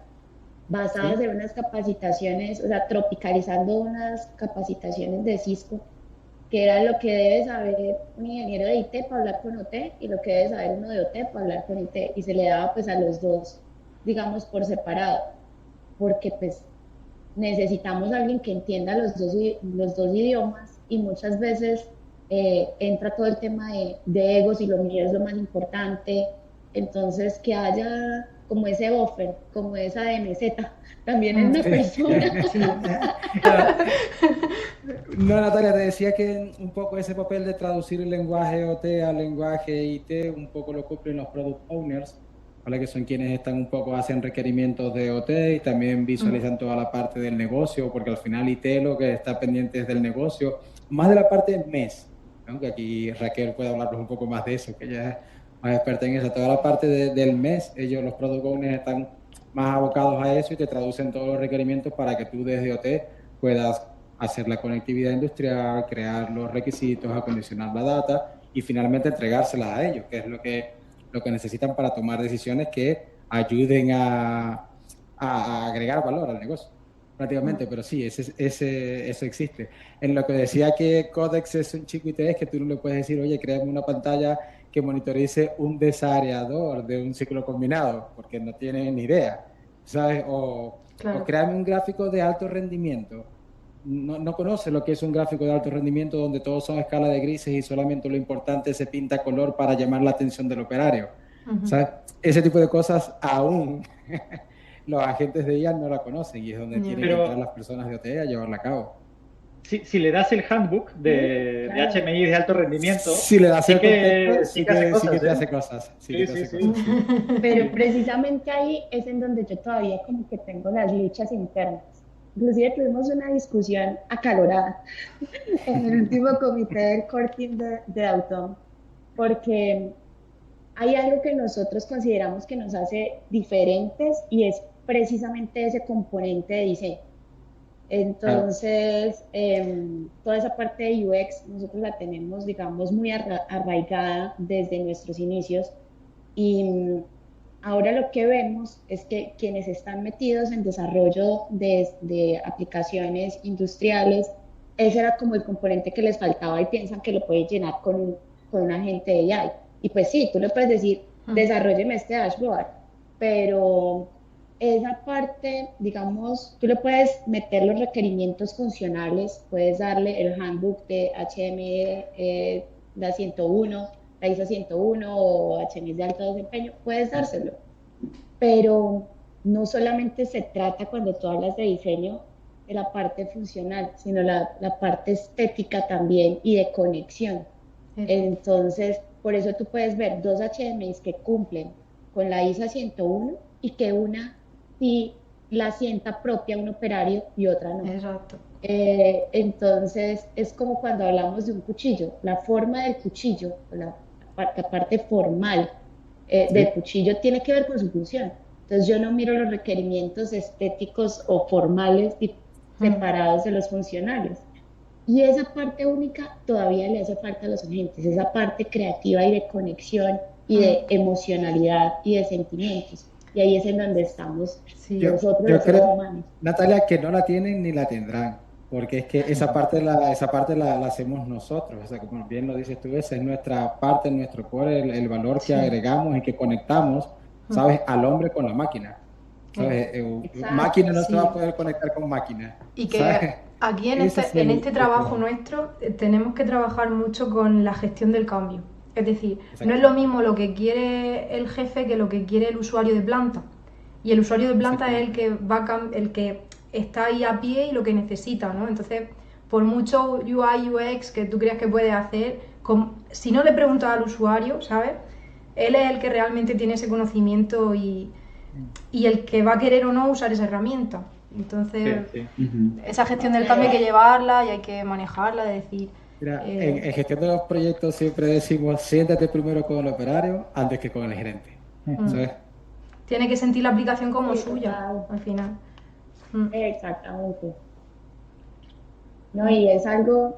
basadas ¿Sí? en unas capacitaciones, o sea, tropicalizando unas capacitaciones de Cisco, que era lo que debe saber un ingeniero de IT para hablar con OT y lo que debe saber uno de OT para hablar con IT. Y se le daba pues a los dos, digamos, por separado, porque pues necesitamos a alguien que entienda los dos idiomas y muchas veces entra todo el tema de egos y lo mío es lo más importante. Entonces, que haya como ese buffer, como esa DMZ, también es una mm, Sí. persona. sí, No, Natalia, te decía que un poco ese papel de traducir el lenguaje OT al lenguaje IT, un poco lo cumplen los product owners, ¿vale? Que son quienes están un poco, hacen requerimientos de OT y también mm, visualizan toda la parte del negocio, porque al final IT lo que está pendiente es del negocio, más de la parte MES, ¿no? Que aquí Raquel puede hablarnos un poco más de eso, que ella es más experta en eso. Toda la parte del MES, ellos, los product owners, están más abocados a eso y te traducen todos los requerimientos para que tú desde OT puedas hacer la conectividad industrial, crear los requisitos, acondicionar la data y finalmente entregárselas a ellos, que es lo que necesitan para tomar decisiones que ayuden a agregar valor al negocio, prácticamente. mm, Pero sí, eso existe. En lo que decía que Codex es un chico IT, es que tú no le puedes decir, oye, créame una pantalla que monitorice un desareador de un ciclo combinado, porque no tiene ni idea, ¿sabes? O claro. créame un gráfico de alto rendimiento. No conoce lo que es un gráfico de alto rendimiento donde todos son escala de grises y solamente lo importante se pinta color para llamar la atención del operario. Ujú, ¿Sabes? Ese tipo de cosas aún los agentes de IA no la conocen y es donde ya. tienen que entrar Pero las personas de OT a llevarla a cabo. si le das el handbook Sí, de claro. HMI de alto rendimiento, Si le das el contexto, sí que hace sí que cosas, te ¿eh? hace cosas. Sí que Sí, te sí, hace sí. cosas, sí. Pero Sí. precisamente ahí es en donde yo todavía como que tengo las luchas internas. Inclusive tuvimos una discusión acalorada en el último comité del core team de Autom, porque hay algo que nosotros consideramos que nos hace diferentes y es precisamente ese componente de diseño. Claro. Entonces, toda esa parte de UX nosotros la tenemos, digamos, muy arraigada desde nuestros inicios y ahora lo que vemos es que quienes están metidos en desarrollo de aplicaciones industriales, ese era como el componente que les faltaba y piensan que lo pueden llenar con un agente de AI. Y pues sí, tú le puedes decir, Mm, desarrolleme este dashboard, pero esa parte, digamos, tú le puedes meter los requerimientos funcionales, puedes darle el handbook de HME, la 101, la ISO 101 o HMI de alto desempeño, puedes dárselo. Pero no solamente se trata cuando tú hablas de diseño de la parte funcional, sino la parte estética también y de conexión. eso. Entonces, por eso tú puedes ver dos HMIs que cumplen con la ISA 101 y que una sí la sienta propia un operario y otra no. Exacto. Entonces, es como cuando hablamos de un cuchillo, la forma del cuchillo, la parte formal Sí. del cuchillo tiene que ver con su función. Entonces, yo no miro los requerimientos estéticos o formales Mm, separados de los funcionales. Y esa parte única todavía le hace falta a los agentes, esa parte creativa y de conexión y mm, de emocionalidad y de sentimientos. Y ahí es en donde estamos sí. nosotros Yo los seres creo, humanos. Natalia, que no la tienen ni la tendrán, porque es que esa parte la hacemos nosotros. O sea, como bien lo dices tú, esa es nuestra parte, nuestro core, el valor que Sí. agregamos y que conectamos, Mm, ¿sabes? Al hombre con la máquina. ¿Sabes? Máquina Exacto. no se va a sí. poder conectar con máquina, Y que ¿sabes? aquí Ese es en este el trabajo trabajo. nuestro tenemos que trabajar mucho con la gestión del cambio. Es decir, no es lo Exactamente, mismo lo que quiere el jefe que lo que quiere el usuario de planta. Y el usuario de planta es exactamente. el que está ahí a pie y lo que necesita, ¿no? Entonces, por mucho UI, UX que tú creas que puedes hacer, si no le preguntas al usuario, ¿sabes? Él es el que realmente tiene ese conocimiento y el que va a querer o no usar esa herramienta. Sí, Entonces, sí. Ujú. esa gestión del cambio hay Claro. que llevarla y hay que manejarla, de decir, Mira, eh, en gestión de los proyectos siempre decimos, siéntate primero con el operario antes que con el gerente. Eso es. Tiene que sentir la aplicación como Sí, suya, total. al final. Mm. Exactamente. ¿No? Y es algo,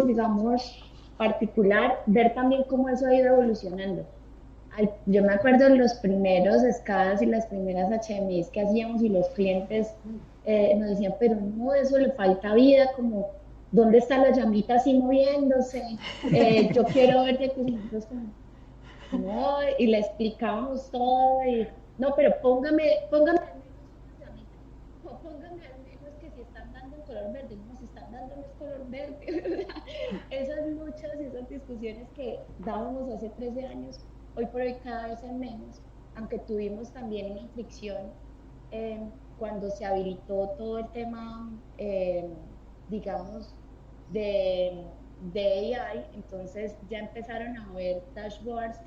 digamos, particular ver también cómo eso ha ido evolucionando. Yo me acuerdo de los primeros SCADAs y las primeras HMIs que hacíamos y los clientes nos decían, pero no, eso le falta vida, como, ¿dónde está la llamita así moviéndose? Yo quiero ver que nosotros como, no, y le explicábamos todo y, no, pero póngame al menos una llamita, o póngame al menos que si están dando en color verde, no, si están dando en color verde. Esas luchas y esas discusiones que dábamos hace 13 años, hoy por hoy cada vez en menos, aunque tuvimos también una fricción cuando se habilitó todo el tema, digamos, de AI, entonces ya empezaron a ver dashboards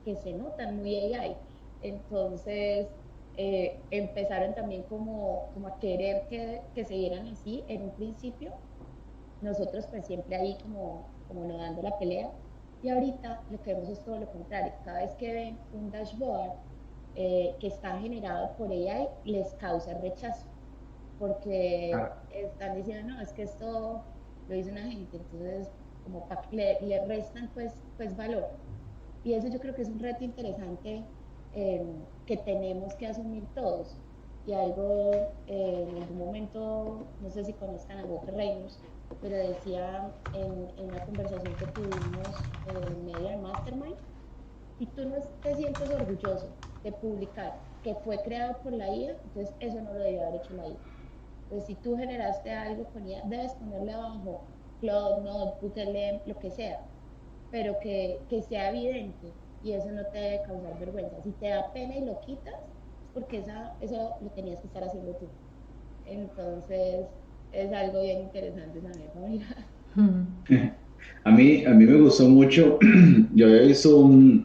que se notan muy AI. Entonces empezaron también como a querer que se vieran así en un principio. Nosotros pues siempre ahí como no dando la pelea. Y ahorita lo que vemos es todo lo contrario. Cada vez que ven un dashboard que está generado por AI, les causa rechazo porque Claro. están diciendo, no, es que esto lo hizo una gente, entonces como le restan pues valor. Y eso yo creo que es un reto interesante que tenemos que asumir todos. Y algo, en algún momento, no sé si conozcan a Bob Reynolds, pero decía en una conversación que tuvimos en medio de Mastermind, si tú no te sientes orgulloso de publicar que fue creado por la IA, entonces eso no lo debió haber hecho la IA. Entonces, si tú generaste algo con IA, debes ponerle abajo Claude, Notebook, LM, lo que sea, pero que sea evidente y eso no te debe causar vergüenza. Si te da pena y lo quitas, es porque eso lo tenías que estar haciendo tú. Entonces, es algo bien interesante saber, Paula. Mm. A mí me gustó mucho. Yo había visto un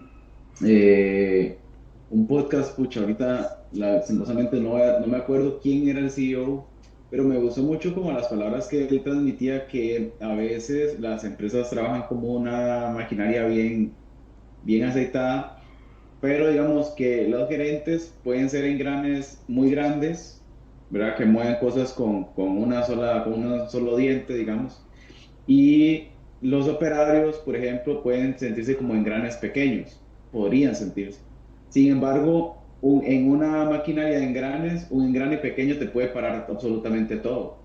podcast, pucha, ahorita lastimosamente no me acuerdo quién era el CEO, pero me gustó mucho como las palabras que él transmitía, que a veces las empresas trabajan como una maquinaria bien aceitada, pero digamos que los gerentes pueden ser engranes muy grandes, ¿verdad? Que mueven cosas con un solo diente, digamos. Y los operarios, por ejemplo, pueden sentirse como engranes pequeños, podrían sentirse. Sin embargo, en una maquinaria de engranes, un engrane pequeño te puede parar absolutamente todo.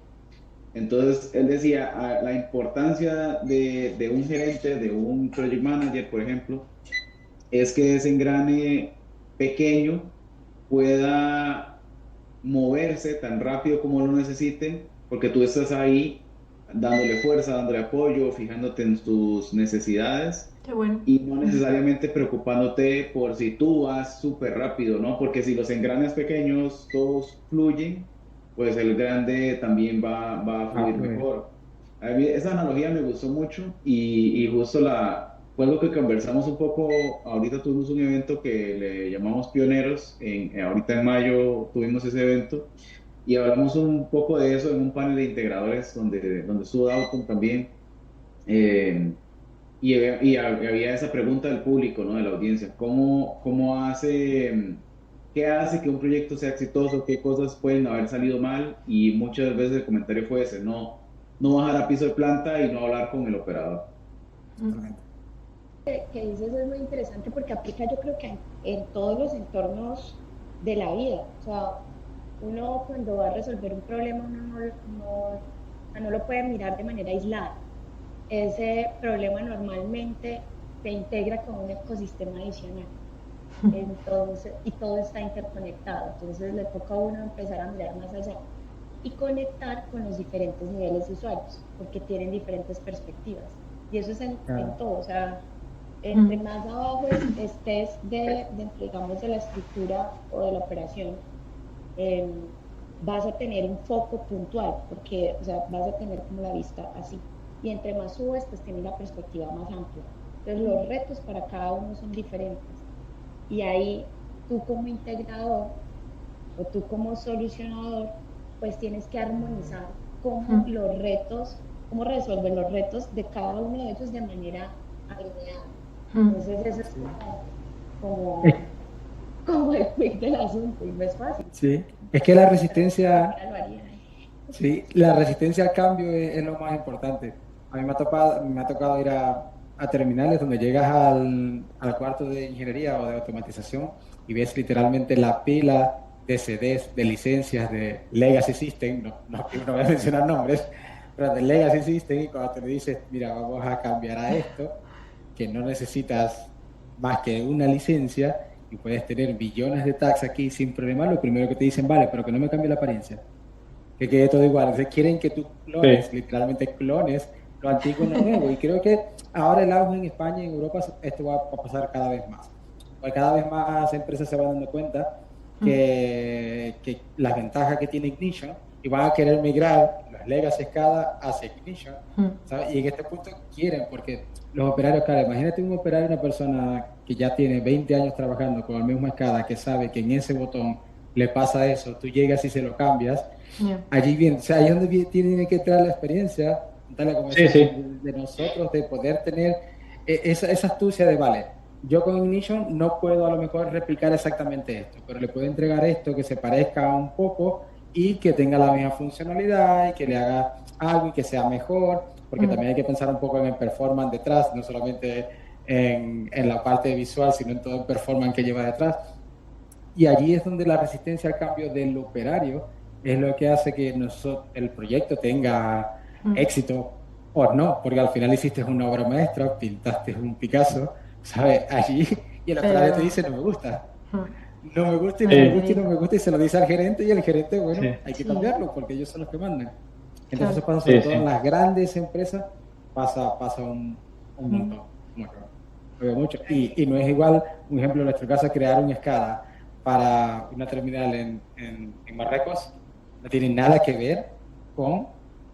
Entonces, él decía, la importancia de un gerente, de un project manager, por ejemplo, es que ese engrane pequeño pueda moverse tan rápido como lo necesiten, porque tú estás ahí dándole fuerza, dándole apoyo, fijándote en tus necesidades Qué bueno. y no necesariamente preocupándote por si tú vas súper rápido, ¿no? Porque si los engranes pequeños todos fluyen, pues el grande también va a Ah, fluir muy bien. mejor. A mí esa analogía me gustó mucho y justo fue algo que conversamos un poco. Ahorita tuvimos un evento que le llamamos Pioneros, ahorita en mayo tuvimos ese evento y hablamos un poco de eso en un panel de integradores donde estuvo Dalton también. Eh, había esa pregunta del público, ¿no? De la audiencia, qué hace que un proyecto sea exitoso? ¿Qué cosas pueden haber salido mal? Y muchas veces el comentario fue ese, no bajar a piso de planta y no hablar con el operador. Totalmente. Que dices es muy interesante porque aplica yo creo que en todos los entornos de la vida. O sea, uno cuando va a resolver un problema, uno no lo puede mirar de manera aislada. Ese problema normalmente se integra con un ecosistema adicional. Entonces, y todo está interconectado. Entonces le toca a uno empezar a mirar más allá y conectar con los diferentes niveles de usuarios, porque tienen diferentes perspectivas. Y eso es en Claro. todo. O sea, entre Mm. más abajo estés digamos, de la estructura o de la operación, eh, vas a tener un foco puntual, porque, o sea, vas a tener como la vista así. Y entre más subes, pues tienes la perspectiva más amplia. Entonces, los retos para cada uno son diferentes. Y ahí tú como integrador o tú como solucionador, pues tienes que armonizar cómo Mm. los retos, cómo resolver los retos de cada uno de ellos de manera alineada. Mm. Entonces, eso es Sí. como Es, como el quick del asunto y no es fácil. Sí, es que la resistencia, Cualquiera lo haría. sí, la resistencia al cambio es lo más importante. A mí me ha tocado ir a terminales donde llegas al cuarto de ingeniería o de automatización y ves literalmente la pila de CDs, de licencias, de Legacy System, no voy a mencionar nombres, pero de Legacy System, y cuando te le dices, mira, vamos a cambiar a esto, que no necesitas más que una licencia y puedes tener billones de tags aquí sin problema, lo primero que te dicen, vale, pero que no me cambie la apariencia, que quede todo igual. Entonces quieren que tú clones, Sí, literalmente clones lo antiguo en lo nuevo. Y creo que ahora el auge en España y en Europa, esto va a pasar cada vez más. Porque cada vez más empresas se van dando cuenta que las ventajas que tiene Ignition y van a querer migrar los legacy SCADA hacia Ignition, ¿sabes? Y en este punto quieren, porque los operarios, claro, imagínate un operario, una persona que ya tiene 20 años trabajando con el mismo SCADA, que sabe que en ese botón le pasa eso, tú llegas y se lo cambias, allí bien, o sea, ahí es donde tiene que entrar la experiencia, tal como sí, decías, sí. de nosotros, de poder tener esa astucia de, vale, yo con Ignition no puedo a lo mejor replicar exactamente esto, pero le puedo entregar esto que se parezca un poco y que tenga la misma funcionalidad y que le haga algo y que sea mejor, porque también hay que pensar un poco en el performance detrás, no solamente en la parte visual, sino en todo el performance que lleva detrás. Y allí es donde la resistencia al cambio del operario es lo que hace que el proyecto tenga éxito o no, porque al final hiciste una obra maestra, pintaste un Picasso, ¿sabes? Allí, y el operario te dice, no me gusta. No me gusta y no me gusta y no me gusta, y se lo dice al gerente, y el gerente, bueno, Sí, hay que Sí, cambiarlo porque ellos son los que mandan. Entonces claro. eso pasa sobre sí, todo en sí. las grandes empresas, pasa un montón, mucho, lo veo mucho. Y no es igual, un ejemplo, en nuestro caso, crear un SCADA para una terminal en Marruecos, no tiene nada que ver con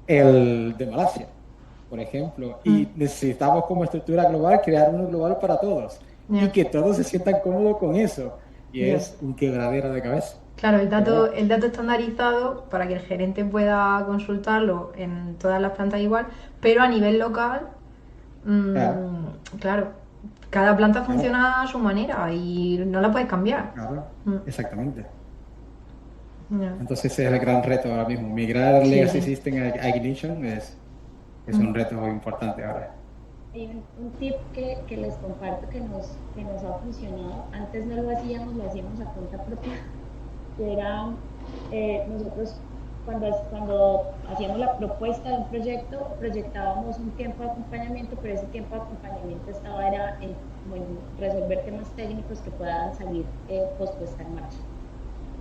el de Malasia, por ejemplo. Y necesitamos como estructura global crear uno global para todos y Ya, que todos se sientan cómodos con eso. Y ya. es un quebradero de cabeza. Claro, Pero bueno, el dato estandarizado para que el gerente pueda consultarlo en todas las plantas igual, pero a nivel local, claro, claro, cada planta claro, funciona a su manera y no la puedes cambiar. claro, exactamente. Ya. Entonces ese es el gran reto ahora mismo. Migrar Sí, Legacy sí. System a Ignition es un reto importante ahora. Hay un tip que les comparto que nos ha funcionado. Antes no lo hacíamos, lo hacíamos a cuenta propia. Que era, nosotros cuando hacíamos la propuesta de un proyecto, proyectábamos un tiempo de acompañamiento, pero ese tiempo de acompañamiento estaba era en resolver temas técnicos que puedan salir pospuesta en marcha.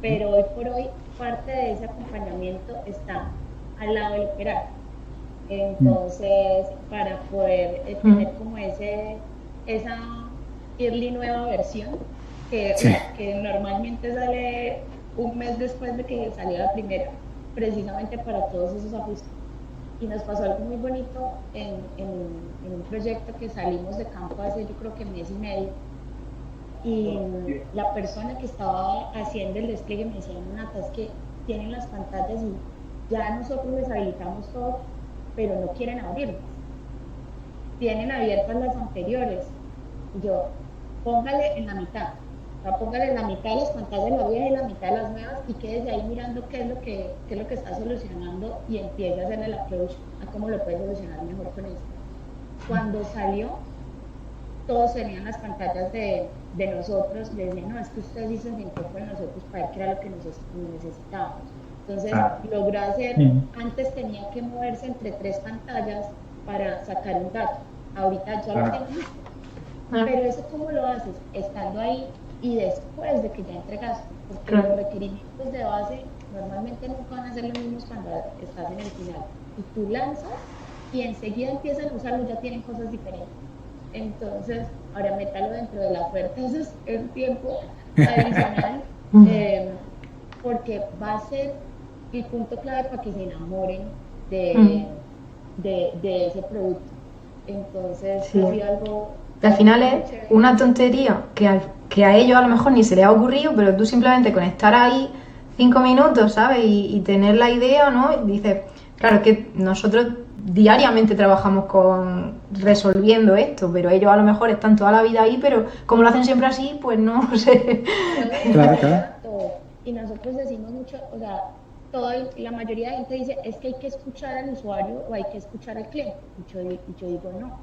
Pero hoy por hoy, parte de ese acompañamiento está al lado del operario. Entonces, para poder tener como esa early nueva versión Sí, que normalmente sale un mes después de que salió la primera, precisamente para todos esos ajustes. Y nos pasó algo muy bonito en un proyecto que salimos de campo hace yo creo que mes y medio. Y la persona que estaba haciendo el despliegue me decía, Nata, es que tienen las pantallas y ya nosotros les habilitamos todo, pero no quieren abrirlas. Tienen abiertas las anteriores. Y yo, póngale en la mitad. O sea, póngale en la mitad de las pantallas la vieja y la mitad de las nuevas y quédese ahí mirando qué es lo que está solucionando y empiece a hacerle el approach a cómo lo puede solucionar mejor con eso. Cuando salió, todos tenían las pantallas de nosotros, les decían, no, es que ustedes dicen se sintió con nosotros para ver qué era lo que necesitábamos. Entonces, logró hacer, antes tenía que moverse entre 3 pantallas para sacar un dato. Ahorita ya lo tengo listo. Pero eso, ¿cómo lo haces? Estando ahí y después de que ya entregaste. Porque los requerimientos de base normalmente nunca van a ser los mismos cuando estás en el final. Y tú lanzas y enseguida empiezan a usarlo, ya tienen cosas diferentes. Entonces, ahora métalo dentro de la oferta, eso es el tiempo adicional, porque va a ser el punto clave para que se enamoren de ese producto. Entonces, Sí. ha sido algo... Al final es chévere. una tontería que a ellos a lo mejor ni se les ha ocurrido, pero tú simplemente con estar ahí 5 minutos, ¿sabes? Y tener la idea, ¿no? Y dices, claro, que nosotros diariamente trabajamos resolviendo esto, pero ellos a lo mejor están toda la vida ahí, pero como lo hacen siempre así, pues no sé. Claro. Exacto. Y nosotros decimos mucho, o sea, la mayoría de gente dice, es que hay que escuchar al usuario o hay que escuchar al cliente. Y yo digo, no,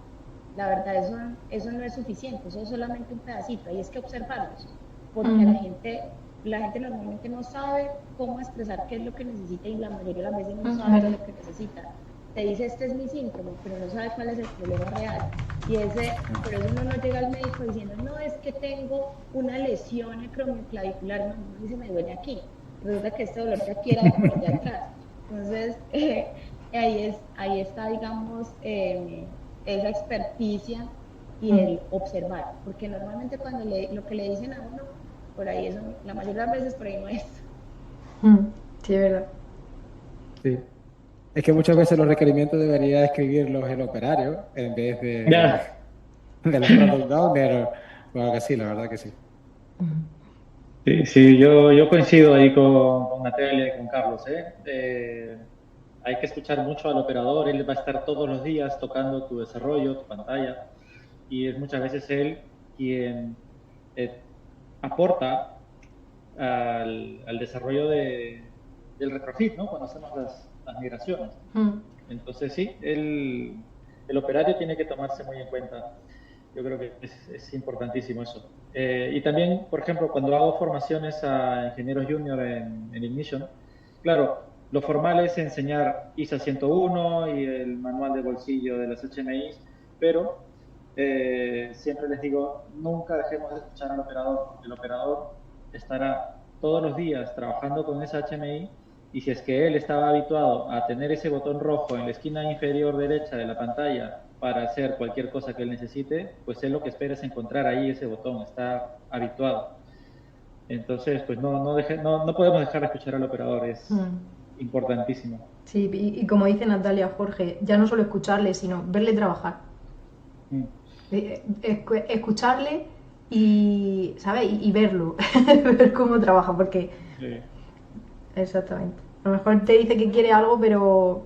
la verdad eso no es suficiente, eso es solamente un pedacito, hay es que observarlos, porque la gente normalmente no sabe cómo expresar qué es lo que necesita y la mayoría de las veces no sabe qué es lo que necesita. Te dice, este es mi síntoma, pero no sabe cuál es el problema real. Por eso uno no llega al médico diciendo, no, es que tengo una lesión acromioclavicular, no, dice, me duele aquí. Resulta que este dolor de aquí era por allá atrás. Entonces, ahí está, digamos, esa experticia y el observar, porque normalmente cuando lo que le dicen a uno, por ahí eso, la mayoría de las veces por ahí no es. Sí, es verdad. Sí. Es que muchas veces los requerimientos debería escribirlos el operario en vez del product owner o algo así, la verdad que sí. Sí, yo coincido ahí con Natalia y con Carlos, hay que escuchar mucho al operador, él va a estar todos los días tocando tu desarrollo, tu pantalla, y es muchas veces él quien aporta al desarrollo del retrofit, ¿no? Cuando hacemos las migraciones. Entonces sí, el operario tiene que tomarse muy en cuenta. Yo creo que es importantísimo eso. Y también, por ejemplo, cuando hago formaciones a ingenieros junior en Ignition, claro, lo formal es enseñar ISA 101 y el manual de bolsillo de las HMIs, pero siempre les digo, nunca dejemos de escuchar al operador, porque el operador estará todos los días trabajando con esa HMI, y si es que él estaba habituado a tener ese botón rojo en la esquina inferior derecha de la pantalla para hacer cualquier cosa que él necesite, pues él lo que espera es encontrar ahí ese botón, está habituado. Entonces, pues no podemos dejar de escuchar al operador, es importantísimo. Sí, y como dice Natalia, Jorge, ya no solo escucharle, sino verle trabajar. Escucharle y, ¿sabes? Y verlo, ver cómo trabaja, porque... Sí. Exactamente. A lo mejor te dice que quiere algo, pero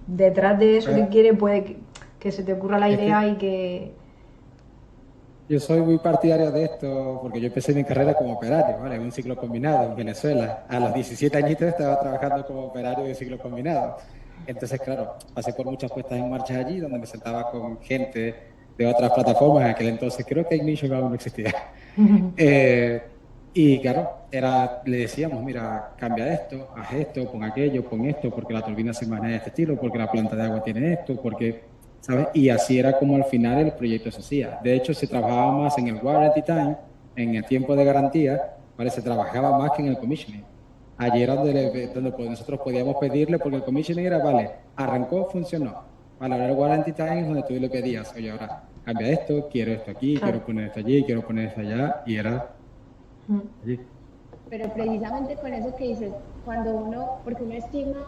detrás de eso que quiere puede que se te ocurra la idea y que... Yo soy muy partidario de esto porque yo empecé mi carrera como operario, ¿vale? En un ciclo combinado en Venezuela. A los 17 añitos estaba trabajando como operario de ciclo combinado. Entonces, claro, pasé por muchas puestas en marcha allí donde me sentaba con gente de otras plataformas. En aquel entonces creo que Ignition aún no existía. Y claro, le decíamos, mira, cambia esto, haz esto, pon aquello, pon esto, porque la turbina se maneja de este estilo, porque la planta de agua tiene esto, porque, ¿sabes? Y así era como al final el proyecto se hacía. De hecho, se trabajaba más en el warranty time, en el tiempo de garantía, ¿vale? Se trabajaba más que en el commissioning. Allí era donde nosotros podíamos pedirle, porque el commissioning era, vale, arrancó, funcionó. Vale, ahora el warranty time es donde tú le pedías, oye, ahora cambia esto, quiero esto aquí, quiero poner esto allí, quiero poner esto allá, y era... allí. Pero precisamente con eso que dices, porque uno estima,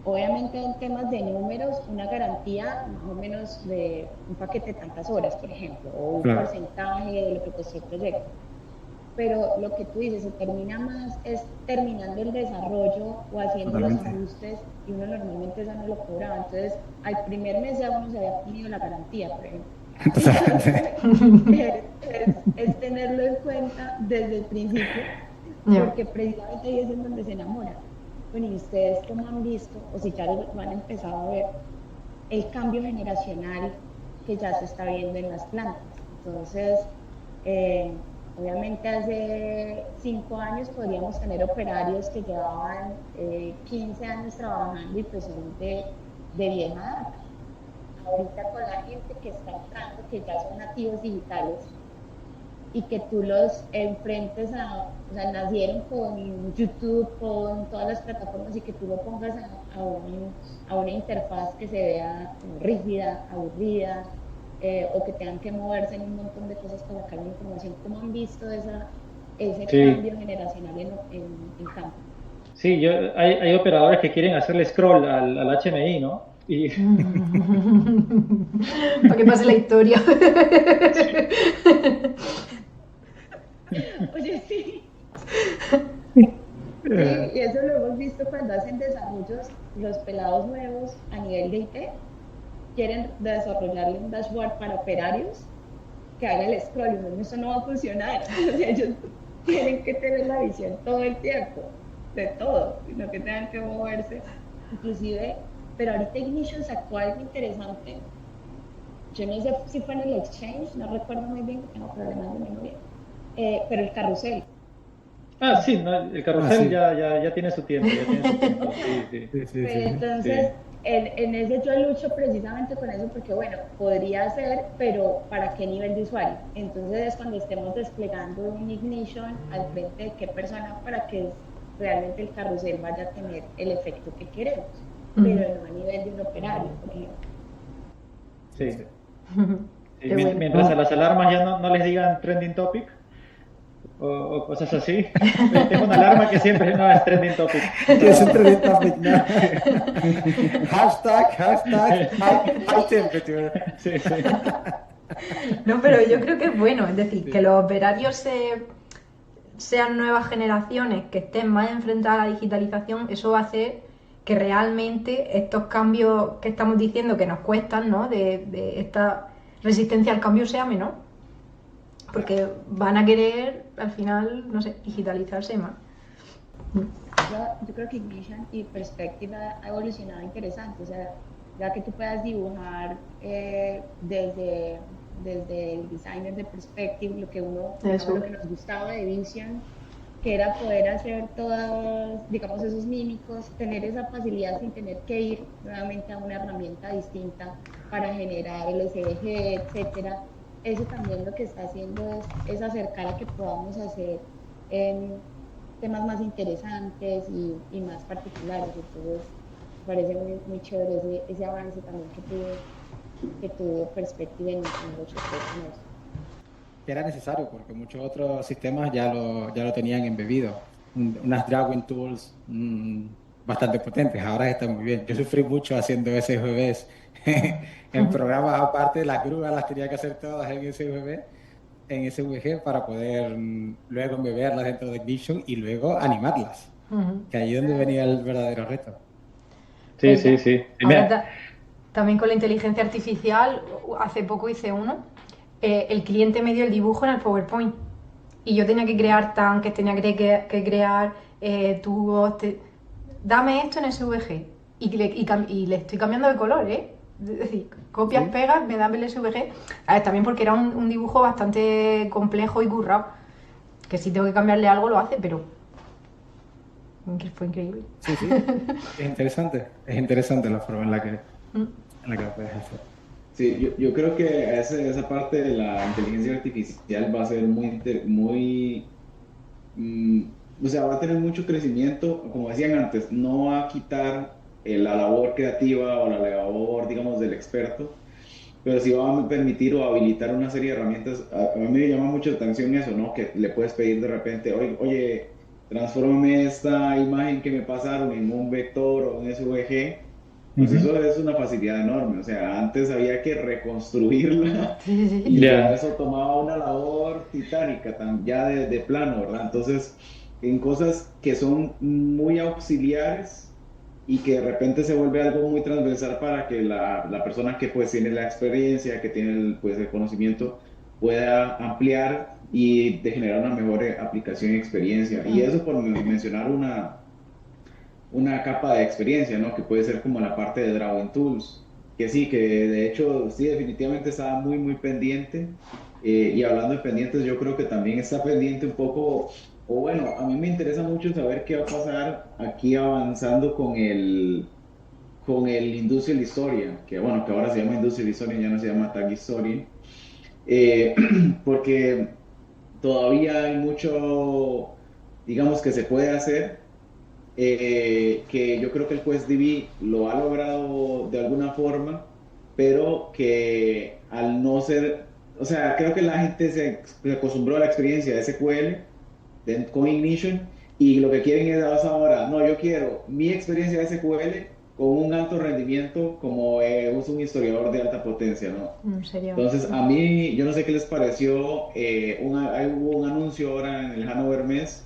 obviamente en temas de números, una garantía más o menos de un paquete de tantas horas, por ejemplo, o un porcentaje de lo que costó el proyecto. Pero lo que tú dices, se termina más es terminando el desarrollo o haciendo los ajustes, y uno normalmente eso no lo cobraba. Entonces, al primer mes ya uno se había tenido la garantía, por ejemplo. Es tenerlo en cuenta desde el principio, porque precisamente ahí es en donde se enamora. Bueno, y ustedes cómo han visto, o si ya lo han empezado a ver, el cambio generacional que ya se está viendo en las plantas. Entonces, obviamente hace 5 años podríamos tener operarios que llevaban 15 años trabajando y pues son de vieja data. Ahorita con la gente que está entrando, que ya son nativos digitales, y que tú los enfrentes o sea, nacieron con YouTube, con todas las plataformas, y que tú lo pongas a una interfaz que se vea como rígida, aburrida, o que tengan que moverse en un montón de cosas para sacar la información. ¿Cómo han visto ese cambio generacional en campo? Sí, hay operadores que quieren hacerle scroll al HMI, ¿no? Y... para que pase la historia. Oye, sí. Sí, y eso lo hemos visto cuando hacen desarrollos, los pelados nuevos a nivel de IT quieren desarrollarle un dashboard para operarios que haga el scroll, y eso no va a funcionar. O sea, ellos tienen que tener la visión todo el tiempo, de todo, sino que tengan que moverse. Inclusive, pero ahorita Ignition sacó algo interesante. Yo no sé si fue en el Exchange, no recuerdo muy bien, tengo problemas de memoria, pero el carrusel. Ah, sí, no, el Ah, carrusel sí. ya tiene su tiempo, ya tiene su tiempo. Sí, sí, Sí, sí, Pero sí, sí. entonces, sí. en ese yo lucho precisamente con eso porque, bueno, podría ser, pero ¿para qué nivel de usuario? Entonces es cuando estemos desplegando un Ignition al frente de qué persona para que realmente el carrusel vaya a tener el efecto que queremos, pero Ujú. no a nivel de un operario, por ejemplo. Sí, Sí. sí. Sí, Qué bueno. mientras a No, las alarmas ya no les digan trending topic o cosas así. Tengo una alarma que siempre no es trending topic. que es un trending topic, ¿no? Sí, Hashtag high temperature. sí, sí. No, pero yo creo que es bueno, es decir, que Sí. los operarios sean nuevas generaciones que estén más enfrentadas a la digitalización, eso va a hacer que realmente estos cambios que estamos diciendo que nos cuestan, ¿no? De esta resistencia al cambio sea menor, porque van a querer al final, no sé, digitalizarse más. Yo creo que Ignition y Perspective ha evolucionado interesante, o sea, ya que tú puedas dibujar desde el designer de Perspective, lo que uno, digamos, Eso. lo que nos gustaba de Vision, que era poder hacer todos, digamos, esos mímicos, tener esa facilidad sin tener que ir nuevamente a una herramienta distinta para generar el SVG, etcétera. Eso también lo que está haciendo es acercar a que podamos hacer temas más interesantes y más particulares. Entonces, me parece muy chévere ese avance también que tuvo Perspective en el 8.3. Que era necesario porque muchos otros sistemas ya lo tenían embebido. Unas drawing tools bastante potentes, ahora están muy bien. Yo sufrí mucho haciendo SVBs en programas aparte, las grúas las tenía que hacer todas en SVB, en SVG para poder luego embeberlas dentro de Ignition y luego animarlas, Ujú. que ahí es donde venía el verdadero reto. Sí, Pues sí, ya. sí. Sí, Ahora mira, también con la inteligencia artificial, hace poco hice uno, el cliente me dio el dibujo en el PowerPoint y yo tenía que Ujú. crear tanques, tenía que crear tubos, dame esto en SVG y le estoy cambiando de color, ¿eh? Es decir, copias, Sí, pegas, me dan el SVG. A ver, también porque era un dibujo bastante complejo y currado, que si tengo que cambiarle algo lo hace, pero que fue increíble. sí, sí. Es interesante la forma Mm. en la que lo puedes hacer. Sí, yo creo que esa parte de la inteligencia artificial va a ser mm, o sea, va a tener mucho crecimiento, como decían antes, no va a quitar la labor creativa o la labor, digamos, del experto, pero sí va a permitir o habilitar una serie de herramientas. A mí me llama mucho la atención eso, ¿no? Que le puedes pedir de repente, oye, transfórmame esta imagen que me pasaron en un vector o un SVG. Pues ujú. eso es una facilidad enorme. O sea, antes había que reconstruirla Sí, sí, y sí. ya Ya. eso tomaba una labor titánica, ya de plano, ¿verdad? Entonces, en cosas que son muy auxiliares y que de repente se vuelve algo muy transversal para que la persona que pues tiene la experiencia, que tiene pues, el conocimiento, pueda ampliar y de generar una mejor aplicación y experiencia. Y Mm. eso por mencionar una capa de experiencia, ¿no? Que puede ser como la parte de Drawing Tools, que sí, que de hecho sí, definitivamente estaba muy pendiente. Y hablando de pendientes, yo creo que también está pendiente un poco, o bueno, a mí me interesa mucho saber qué va a pasar aquí avanzando con el Industrial Historia, que bueno, que ahora se llama Industrial Historia, ya no se llama Tag Historia, eh, porque todavía hay mucho, digamos, que se puede hacer, que yo creo que el Quest DB lo ha logrado de alguna forma, pero que al no ser, o sea, creo que la gente se acostumbró a la experiencia de SQL con Ignition y lo que quieren es ahora, no, yo quiero mi experiencia de SQL con un alto rendimiento como es un historiador de alta potencia, ¿no? Sería. Entonces, a mí, yo no sé qué les pareció, hubo un anuncio ahora en el Hannover Messe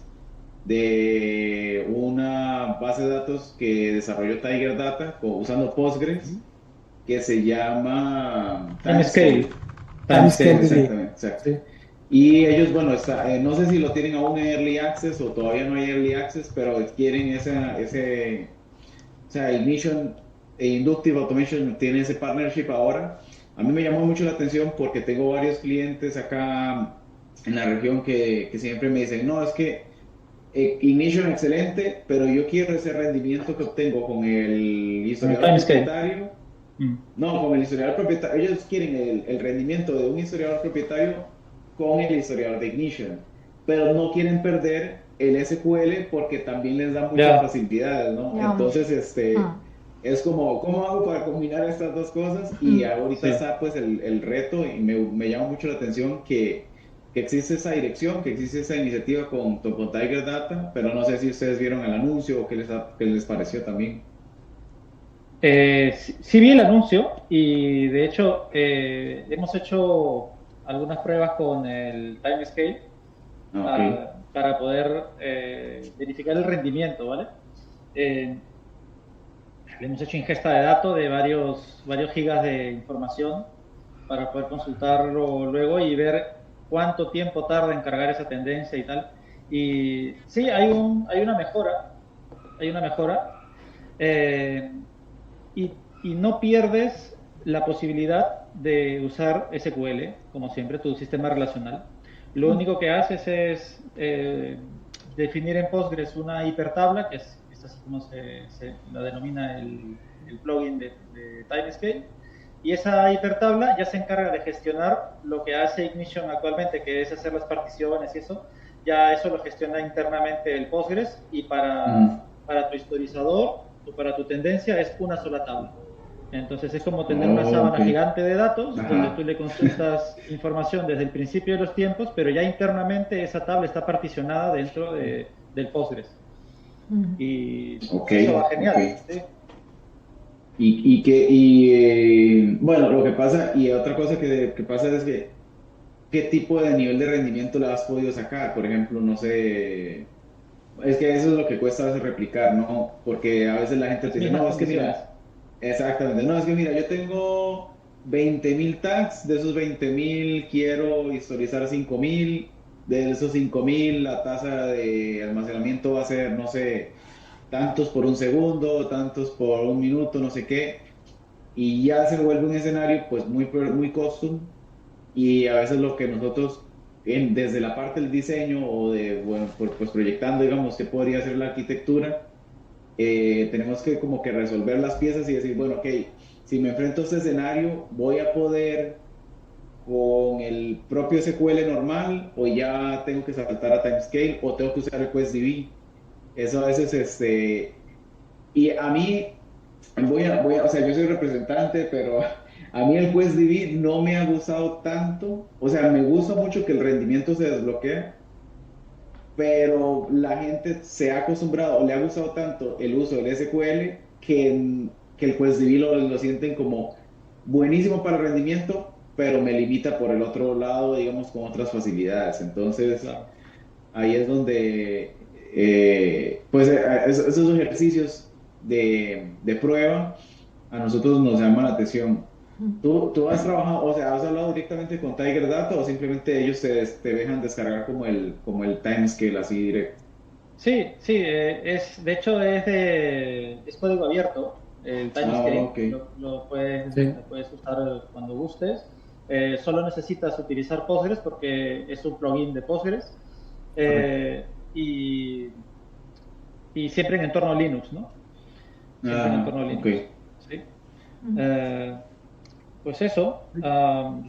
de una base de datos que desarrolló Tiger Data usando Postgres, que se llama Timescale. Timescale, Exactamente, exacto. sí. Y ellos, bueno, no sé si lo tienen aún en Early Access o todavía no hay Early Access, pero quieren o sea, Ignition e Inductive Automation tienen ese partnership ahora. A mí me llamó mucho la atención porque tengo varios clientes acá en la región que siempre me dicen, no, es que Ignition excelente, pero yo quiero ese rendimiento que obtengo con el historiador Timescale. propietario. No, con el historiador propietario. Ellos quieren el rendimiento de un historiador propietario con el historiador de Ignition, pero no quieren perder el SQL porque también les da muchas Ya. facilidades, ¿no? Ya. Entonces, es como, ¿cómo hago para combinar estas dos cosas? Y ahorita Sí. está pues el reto y me llama mucho la atención que existe esa dirección, que existe esa iniciativa con Tiger Data, pero no sé si ustedes vieron el anuncio o qué les pareció también. Sí vi el anuncio y de hecho hemos hecho algunas pruebas con el Timescale Ok. para poder verificar el rendimiento, ¿vale? Le hemos hecho ingesta de datos de varios gigas de información para poder consultarlo luego y ver cuánto tiempo tarda en cargar esa tendencia y tal. Y sí, hay una mejora, hay una mejora. Eh, y no pierdes la posibilidad de usar SQL, como siempre, tu sistema relacional. Lo único que haces es definir en Postgres una hipertabla, que es así como se la denomina el plugin de Timescale, y esa hipertabla ya se encarga de gestionar lo que hace Ignition actualmente, que es hacer las particiones y eso. Ya eso lo gestiona internamente el Postgres y para tu historizador o para tu tendencia es una sola tabla. Entonces es como tener una sábana Ok. gigante de datos Ajá. donde tú le consultas información desde el principio de los tiempos, pero ya internamente esa tabla está particionada dentro del Postgres. Y Ok, eso va genial. ok. ¿Sí? Bueno, lo que pasa, y otra cosa que pasa es que, ¿qué tipo de nivel de rendimiento le has podido sacar? Por ejemplo, no sé, es que eso es lo que cuesta a veces replicar, ¿no? Porque a veces la gente Las te dice, mismas no, es que condiciones. mira, exactamente, no, es que mira, yo tengo 20.000 tags, de esos 20.000 quiero historizar 5.000, de esos 5.000 la tasa de almacenamiento va a ser, no sé, tantos por un segundo, tantos por un minuto, no sé qué, y ya se vuelve un escenario pues muy custom y a veces lo que nosotros desde la parte del diseño o de, bueno, pues proyectando, digamos, qué podría ser la arquitectura, tenemos que como que resolver las piezas y decir, bueno, ok, si me enfrento a este escenario, voy a poder con el propio SQL normal o ya tengo que saltar a Timescale o tengo que usar el QuestDB. Eso a veces, y a mí, o sea, yo soy representante, pero a mí el QuestDB no me ha gustado tanto. O sea, me gusta mucho que el rendimiento se desbloquee, pero la gente se ha acostumbrado o le ha gustado tanto el uso del SQL que el QuestDB lo sienten como buenísimo para el rendimiento, pero me limita por el otro lado, digamos, con otras facilidades. Entonces, Claro. ahí es donde, pues, esos ejercicios de prueba a nosotros nos llaman la atención. ¿Tú has trabajado, o sea, has hablado directamente con Tiger Data o simplemente ellos te dejan descargar como el timescale así directo? Sí, sí, de hecho es código abierto, el Ah, Timescale, ok. Sí. lo puedes usar cuando gustes. Solo necesitas utilizar Postgres porque es un plugin de Postgres Correcto. eh, y, y siempre en entorno Linux, ¿no? Siempre en Ah, entorno ok. Linux, ¿sí? Eh, pues eso,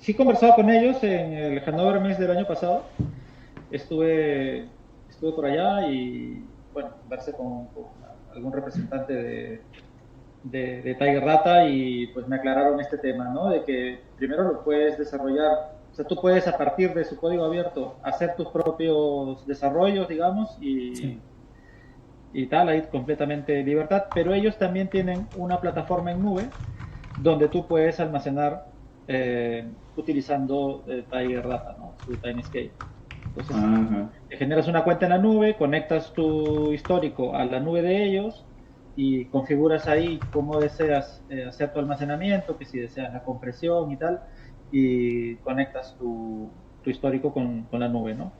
sí he conversado con ellos en el Hannover Messe del año pasado. Estuve, estuve por allá y, bueno, conversé con algún representante de Tiger Data y pues me aclararon este tema, ¿no? De que primero lo puedes desarrollar, o sea, tú puedes a partir de su código abierto hacer tus propios desarrollos, digamos, Sí. y tal, ahí completamente libertad, pero ellos también tienen una plataforma en nube donde tú puedes almacenar utilizando Tiger Data, ¿no? Su Timescale. Entonces, Ajá. te generas una cuenta en la nube, conectas tu histórico a la nube de ellos y configuras ahí cómo deseas hacer tu almacenamiento, que si deseas la compresión y tal, y conectas tu histórico con la nube, ¿no?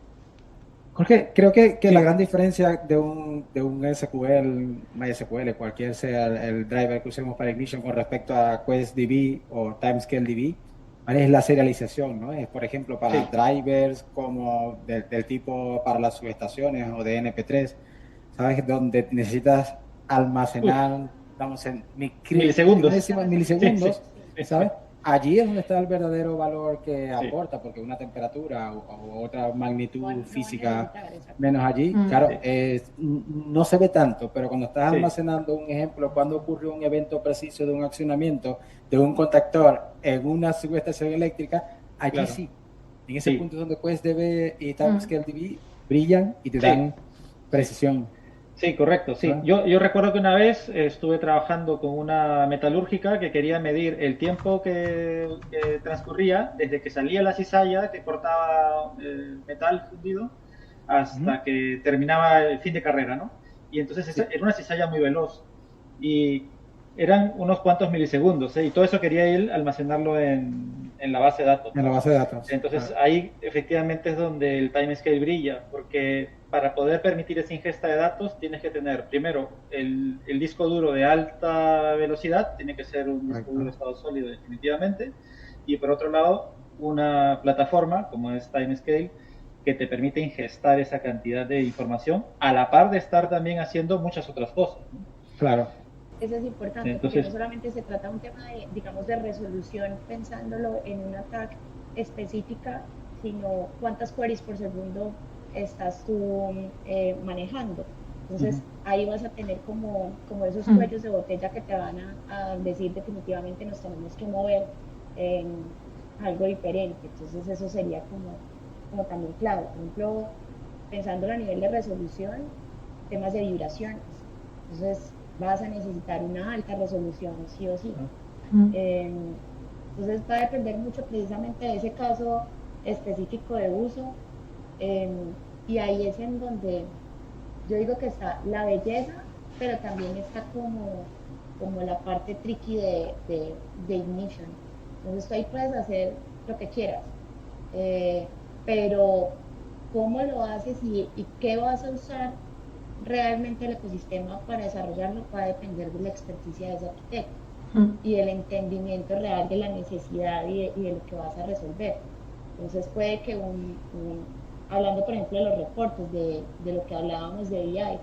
Jorge, creo que la Sí, gran diferencia de un SQL, MySQL, cualquier sea el driver que usemos para Ignition con respecto a QuestDB o TimescaleDB, ¿vale? Es la serialización, ¿no? Es, por ejemplo, para sí, drivers como del tipo para las subestaciones o de NP3, ¿sabes? Donde necesitas uf, almacenar, vamos, en milisegundos. milésimas Sí, sí, milisegundos, sí, ¿sabes? Allí es donde está el verdadero valor que sí, aporta, porque una temperatura o otra magnitud No van a física necesitar esa. menos allí, Mm. claro, sí, no se ve tanto, pero cuando estás sí, almacenando un ejemplo, cuando ocurre un evento preciso de un accionamiento de un contactor en una subestación eléctrica, allí claro, sí, en ese sí, punto es donde QuestDB y Mm. TimescaleDB brillan y te sí, dan sí. precisión, Sí, correcto, sí. ¿sabes? Yo recuerdo que una vez estuve trabajando con una metalúrgica que quería medir el tiempo que transcurría desde que salía la cizalla que cortaba el metal fundido Ujú. hasta que terminaba el fin de carrera, ¿no? Y entonces Sí, era una cizalla muy veloz y eran unos cuantos milisegundos, ¿eh? Y todo eso quería él almacenarlo en la base de datos, en la ¿no? base de datos. Entonces Claro. ahí efectivamente es donde el timescale brilla, porque para poder permitir esa ingesta de datos tienes que tener primero el disco duro de alta velocidad, tiene que ser un disco duro de Correcto. estado sólido definitivamente, y por otro lado una plataforma como es Timescale que te permite ingestar esa cantidad de información a la par de estar también haciendo muchas otras cosas, ¿no? Claro. Eso es importante porque no Entonces, solamente se trata de un tema de, digamos, de resolución pensándolo en una tag específica, sino cuántas queries por segundo estás tú manejando. Ujú. Entonces ahí vas a tener como esos Mm. cuellos de botella que te van a decir definitivamente nos tenemos que mover en algo diferente. Entonces eso sería como también clave. Por ejemplo, pensándolo a nivel de resolución, temas de vibraciones. Entonces vas a necesitar una alta resolución, sí o sí. Mm. Eh, entonces va a depender mucho precisamente de ese caso específico de uso. eh, y ahí es en donde yo digo que está la belleza, pero también está como la parte tricky de Ignition. Entonces tú ahí puedes hacer lo que quieras, eh, pero cómo lo haces y qué vas a usar realmente el ecosistema para desarrollarlo va a depender de la experticia de ese arquitecto Mm. y del entendimiento real de la necesidad y de lo que vas a resolver. Entonces puede que hablando por ejemplo de los reportes, de lo que hablábamos de BI,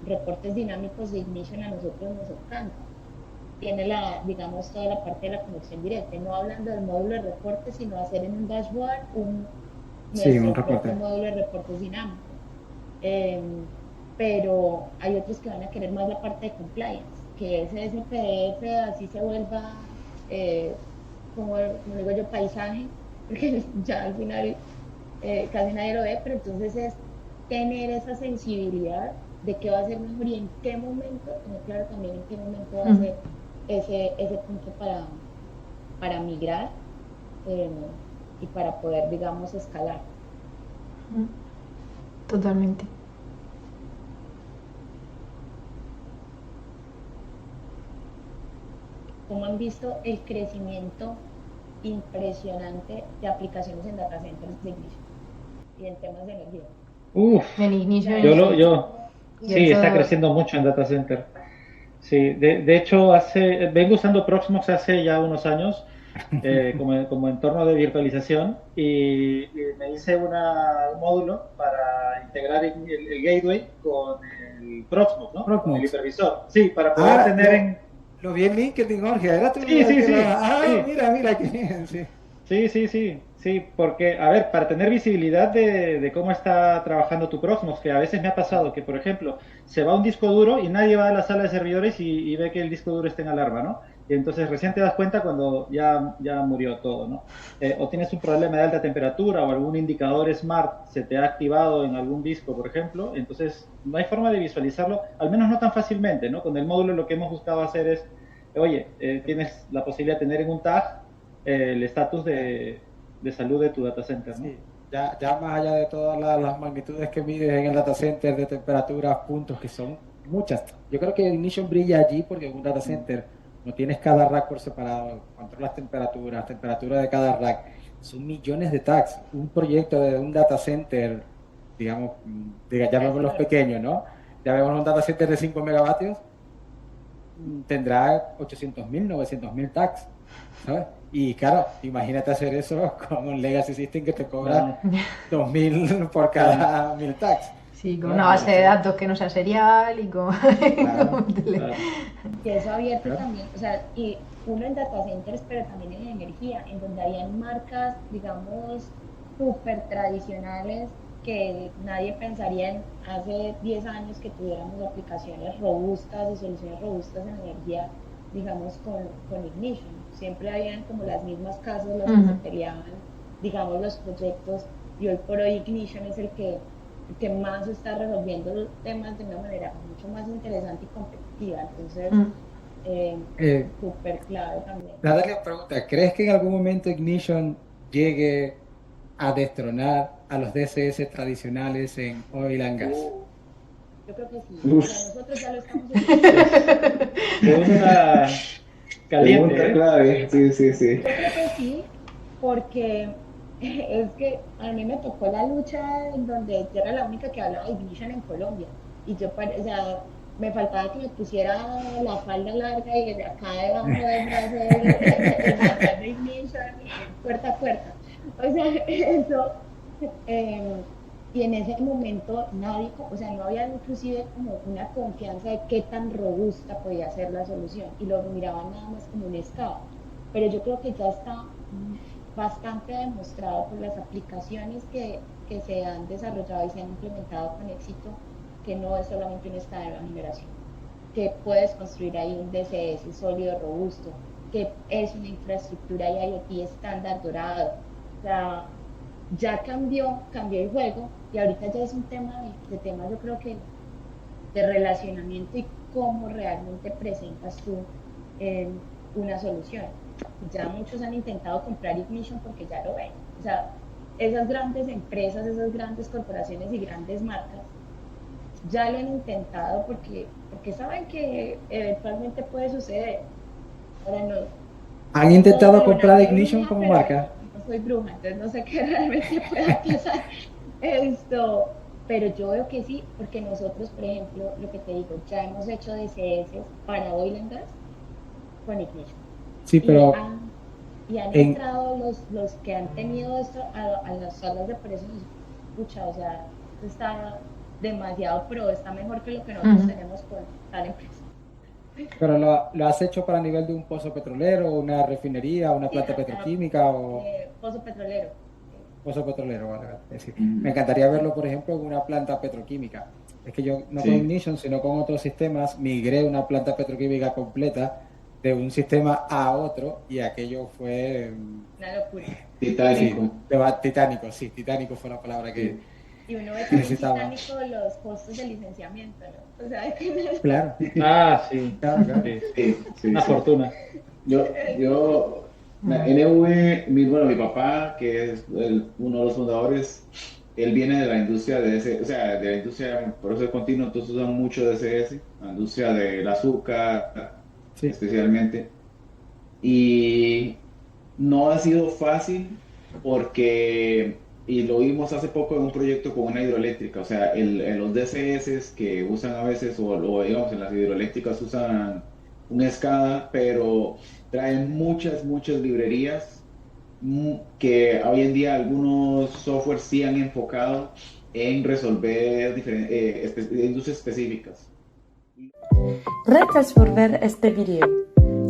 reportes dinámicos de Ignition a nosotros nos encanta. Tiene digamos, toda la parte de la conexión directa, no hablando del módulo de reportes, sino hacer en un dashboard Sí, un nuestro propio reporte. módulo de reportes dinámicos. Eh, pero hay otros que van a querer más la parte de compliance, que ese PDF así se vuelva, eh, como digo yo, paisaje, porque ya al final casi nadie lo ve, pero entonces es tener esa sensibilidad de qué va a ser mejor y en qué momento, tener claro también en qué momento va a Mm. ser ese punto para migrar eh, y para poder, digamos, escalar. Mm. Totalmente. ¿Cómo han visto el crecimiento impresionante de aplicaciones en data centers de Ignition y en temas de energía? uff, En O sea, Ignition eso sí. es Y sí, está eso. creciendo mucho en data center. Sí, de hecho, vengo usando Proxmox hace ya unos años como entorno de virtualización y me hice un módulo para integrar el gateway con el Proxmox, ¿no? Con el Proxmox. hipervisor. Sí, para poder Ah, tener en... lo vi en LinkedIn, Jorge. Era tú Sí, el sí, que lo. sí, Ah, sí. mira, qué bien, sí. Sí, sí, sí, sí, porque, a ver, para tener visibilidad de cómo está trabajando tu Proxmox, que a veces me ha pasado que, por ejemplo, se va un disco duro y nadie va a la sala de servidores y ve que el disco duro está en alarma, ¿no? Y entonces recién te das cuenta cuando ya murió todo, ¿no? O tienes un problema de alta temperatura o algún indicador smart se te ha activado en algún disco, por ejemplo, entonces no hay forma de visualizarlo, al menos no tan fácilmente, ¿no? Con el módulo lo que hemos buscado hacer es, oye, tienes la posibilidad de tener en un tag el estatus de salud de tu data center, ¿no? Sí. ya más allá de todas las magnitudes que mides en el data center de temperaturas, puntos, que son muchas. Yo creo que Ignition brilla allí porque en un data center no tienes cada rack por separado, controlas temperaturas, temperatura de cada rack. Son millones de tags. Un proyecto de un data center, digamos, ya vemos los pequeños, ¿no? Ya vemos un data center de 5 megavatios, tendrá 800.000, 900.000 tags, ¿sabes? Y claro, imagínate hacer eso con un legacy system que te cobra 2.000 por cada 1.000 tags. Sí, con una base de datos que no sea serial y con... Claro. Y eso abierto también, o sea, y uno en data centers, pero también en energía, en donde habían marcas, digamos, súper tradicionales que nadie pensaría en hace 10 años que tuviéramos aplicaciones robustas y soluciones robustas en energía, digamos, con Ignition. Siempre habían como las mismas casas las que se peleaban, digamos, los proyectos, y hoy por hoy Ignition es el que más está resolviendo los temas de una manera mucho más interesante y competitiva. Entonces, súper clave también. Natalia pregunta, ¿crees que en algún momento Ignition llegue a destronar a los DCS tradicionales en oil and gas? Yo creo que sí. O sea, nosotros ya lo estamos haciendo. Pregunta caliente. Pregunta clave, sí. Yo creo que sí, porque es que a mí me tocó la lucha en donde yo era la única que hablaba de Ignition en Colombia. Y yo, o sea, me faltaba que me pusiera la falda larga y de acá debajo del brazo de Ignition, puerta a puerta. O sea, eso. Y en ese momento nadie, o sea, no había inclusive como una confianza de qué tan robusta podía ser la solución. Y lo miraban nada más como un escape. Pero yo creo que ya está bastante demostrado por las aplicaciones que se han desarrollado y se han implementado con éxito, que no es solamente un estado de generación, que puedes construir ahí un DCS sólido, robusto, que es una infraestructura IoT estándar dorado. O sea, ya cambió el juego y ahorita ya es un tema de temas, yo creo que de relacionamiento y cómo realmente presentas tú una solución. Ya muchos han intentado comprar Ignition porque ya lo ven. O sea, esas grandes empresas, esas grandes corporaciones y grandes marcas ya lo han intentado porque saben que eventualmente puede suceder. Ahora no. ¿Han intentado comprar Ignition como marca? No soy bruja, entonces no sé qué realmente pueda pasar pero yo veo que sí, porque nosotros, por ejemplo, lo que te digo, ya hemos hecho DCS para oil and gas con Ignition. Sí, pero... Y han entrado los que han tenido esto a las salas de precios, escucha, o sea, está demasiado pro, está mejor que lo que nosotros tenemos con tal empresa. ¿Pero lo has hecho para nivel de un pozo petrolero, una refinería, una planta petroquímica o...? Pozo petrolero. Pozo petrolero, vale. Es decir, me encantaría verlo, por ejemplo, en una planta petroquímica. Es que yo, no con Ignition, sino con otros sistemas, migré una planta petroquímica completa de un sistema a otro y aquello fue... Una locura. Titánico, titánico fue la palabra que... Y uno ve también titánico los costos de licenciamiento, ¿no? O sea, claro. Sí. Claro. Sí. Una fortuna. Yo NV, mi papá, que es uno de los fundadores, él viene de la industria de la industria de proceso continuo, entonces usan mucho DCS, la industria del azúcar, especialmente. Y no ha sido fácil porque, y lo vimos hace poco en un proyecto con una hidroeléctrica, o sea, los DCS que usan a veces, o digamos en las hidroeléctricas usan un SCADA, pero traen muchas librerías que hoy en día algunos softwares sí han enfocado en resolver industrias específicas. Gracias por ver este video.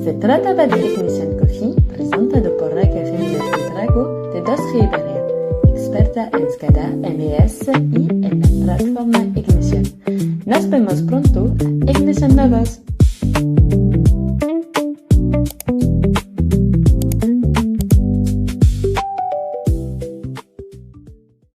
Se trataba de Ignition Coffee, presentado por Raquel Jiménez Buitrago de Dos Ribeira, experta en SCADA, MES y en la plataforma Ignition. Nos vemos pronto, Ignition Lovers.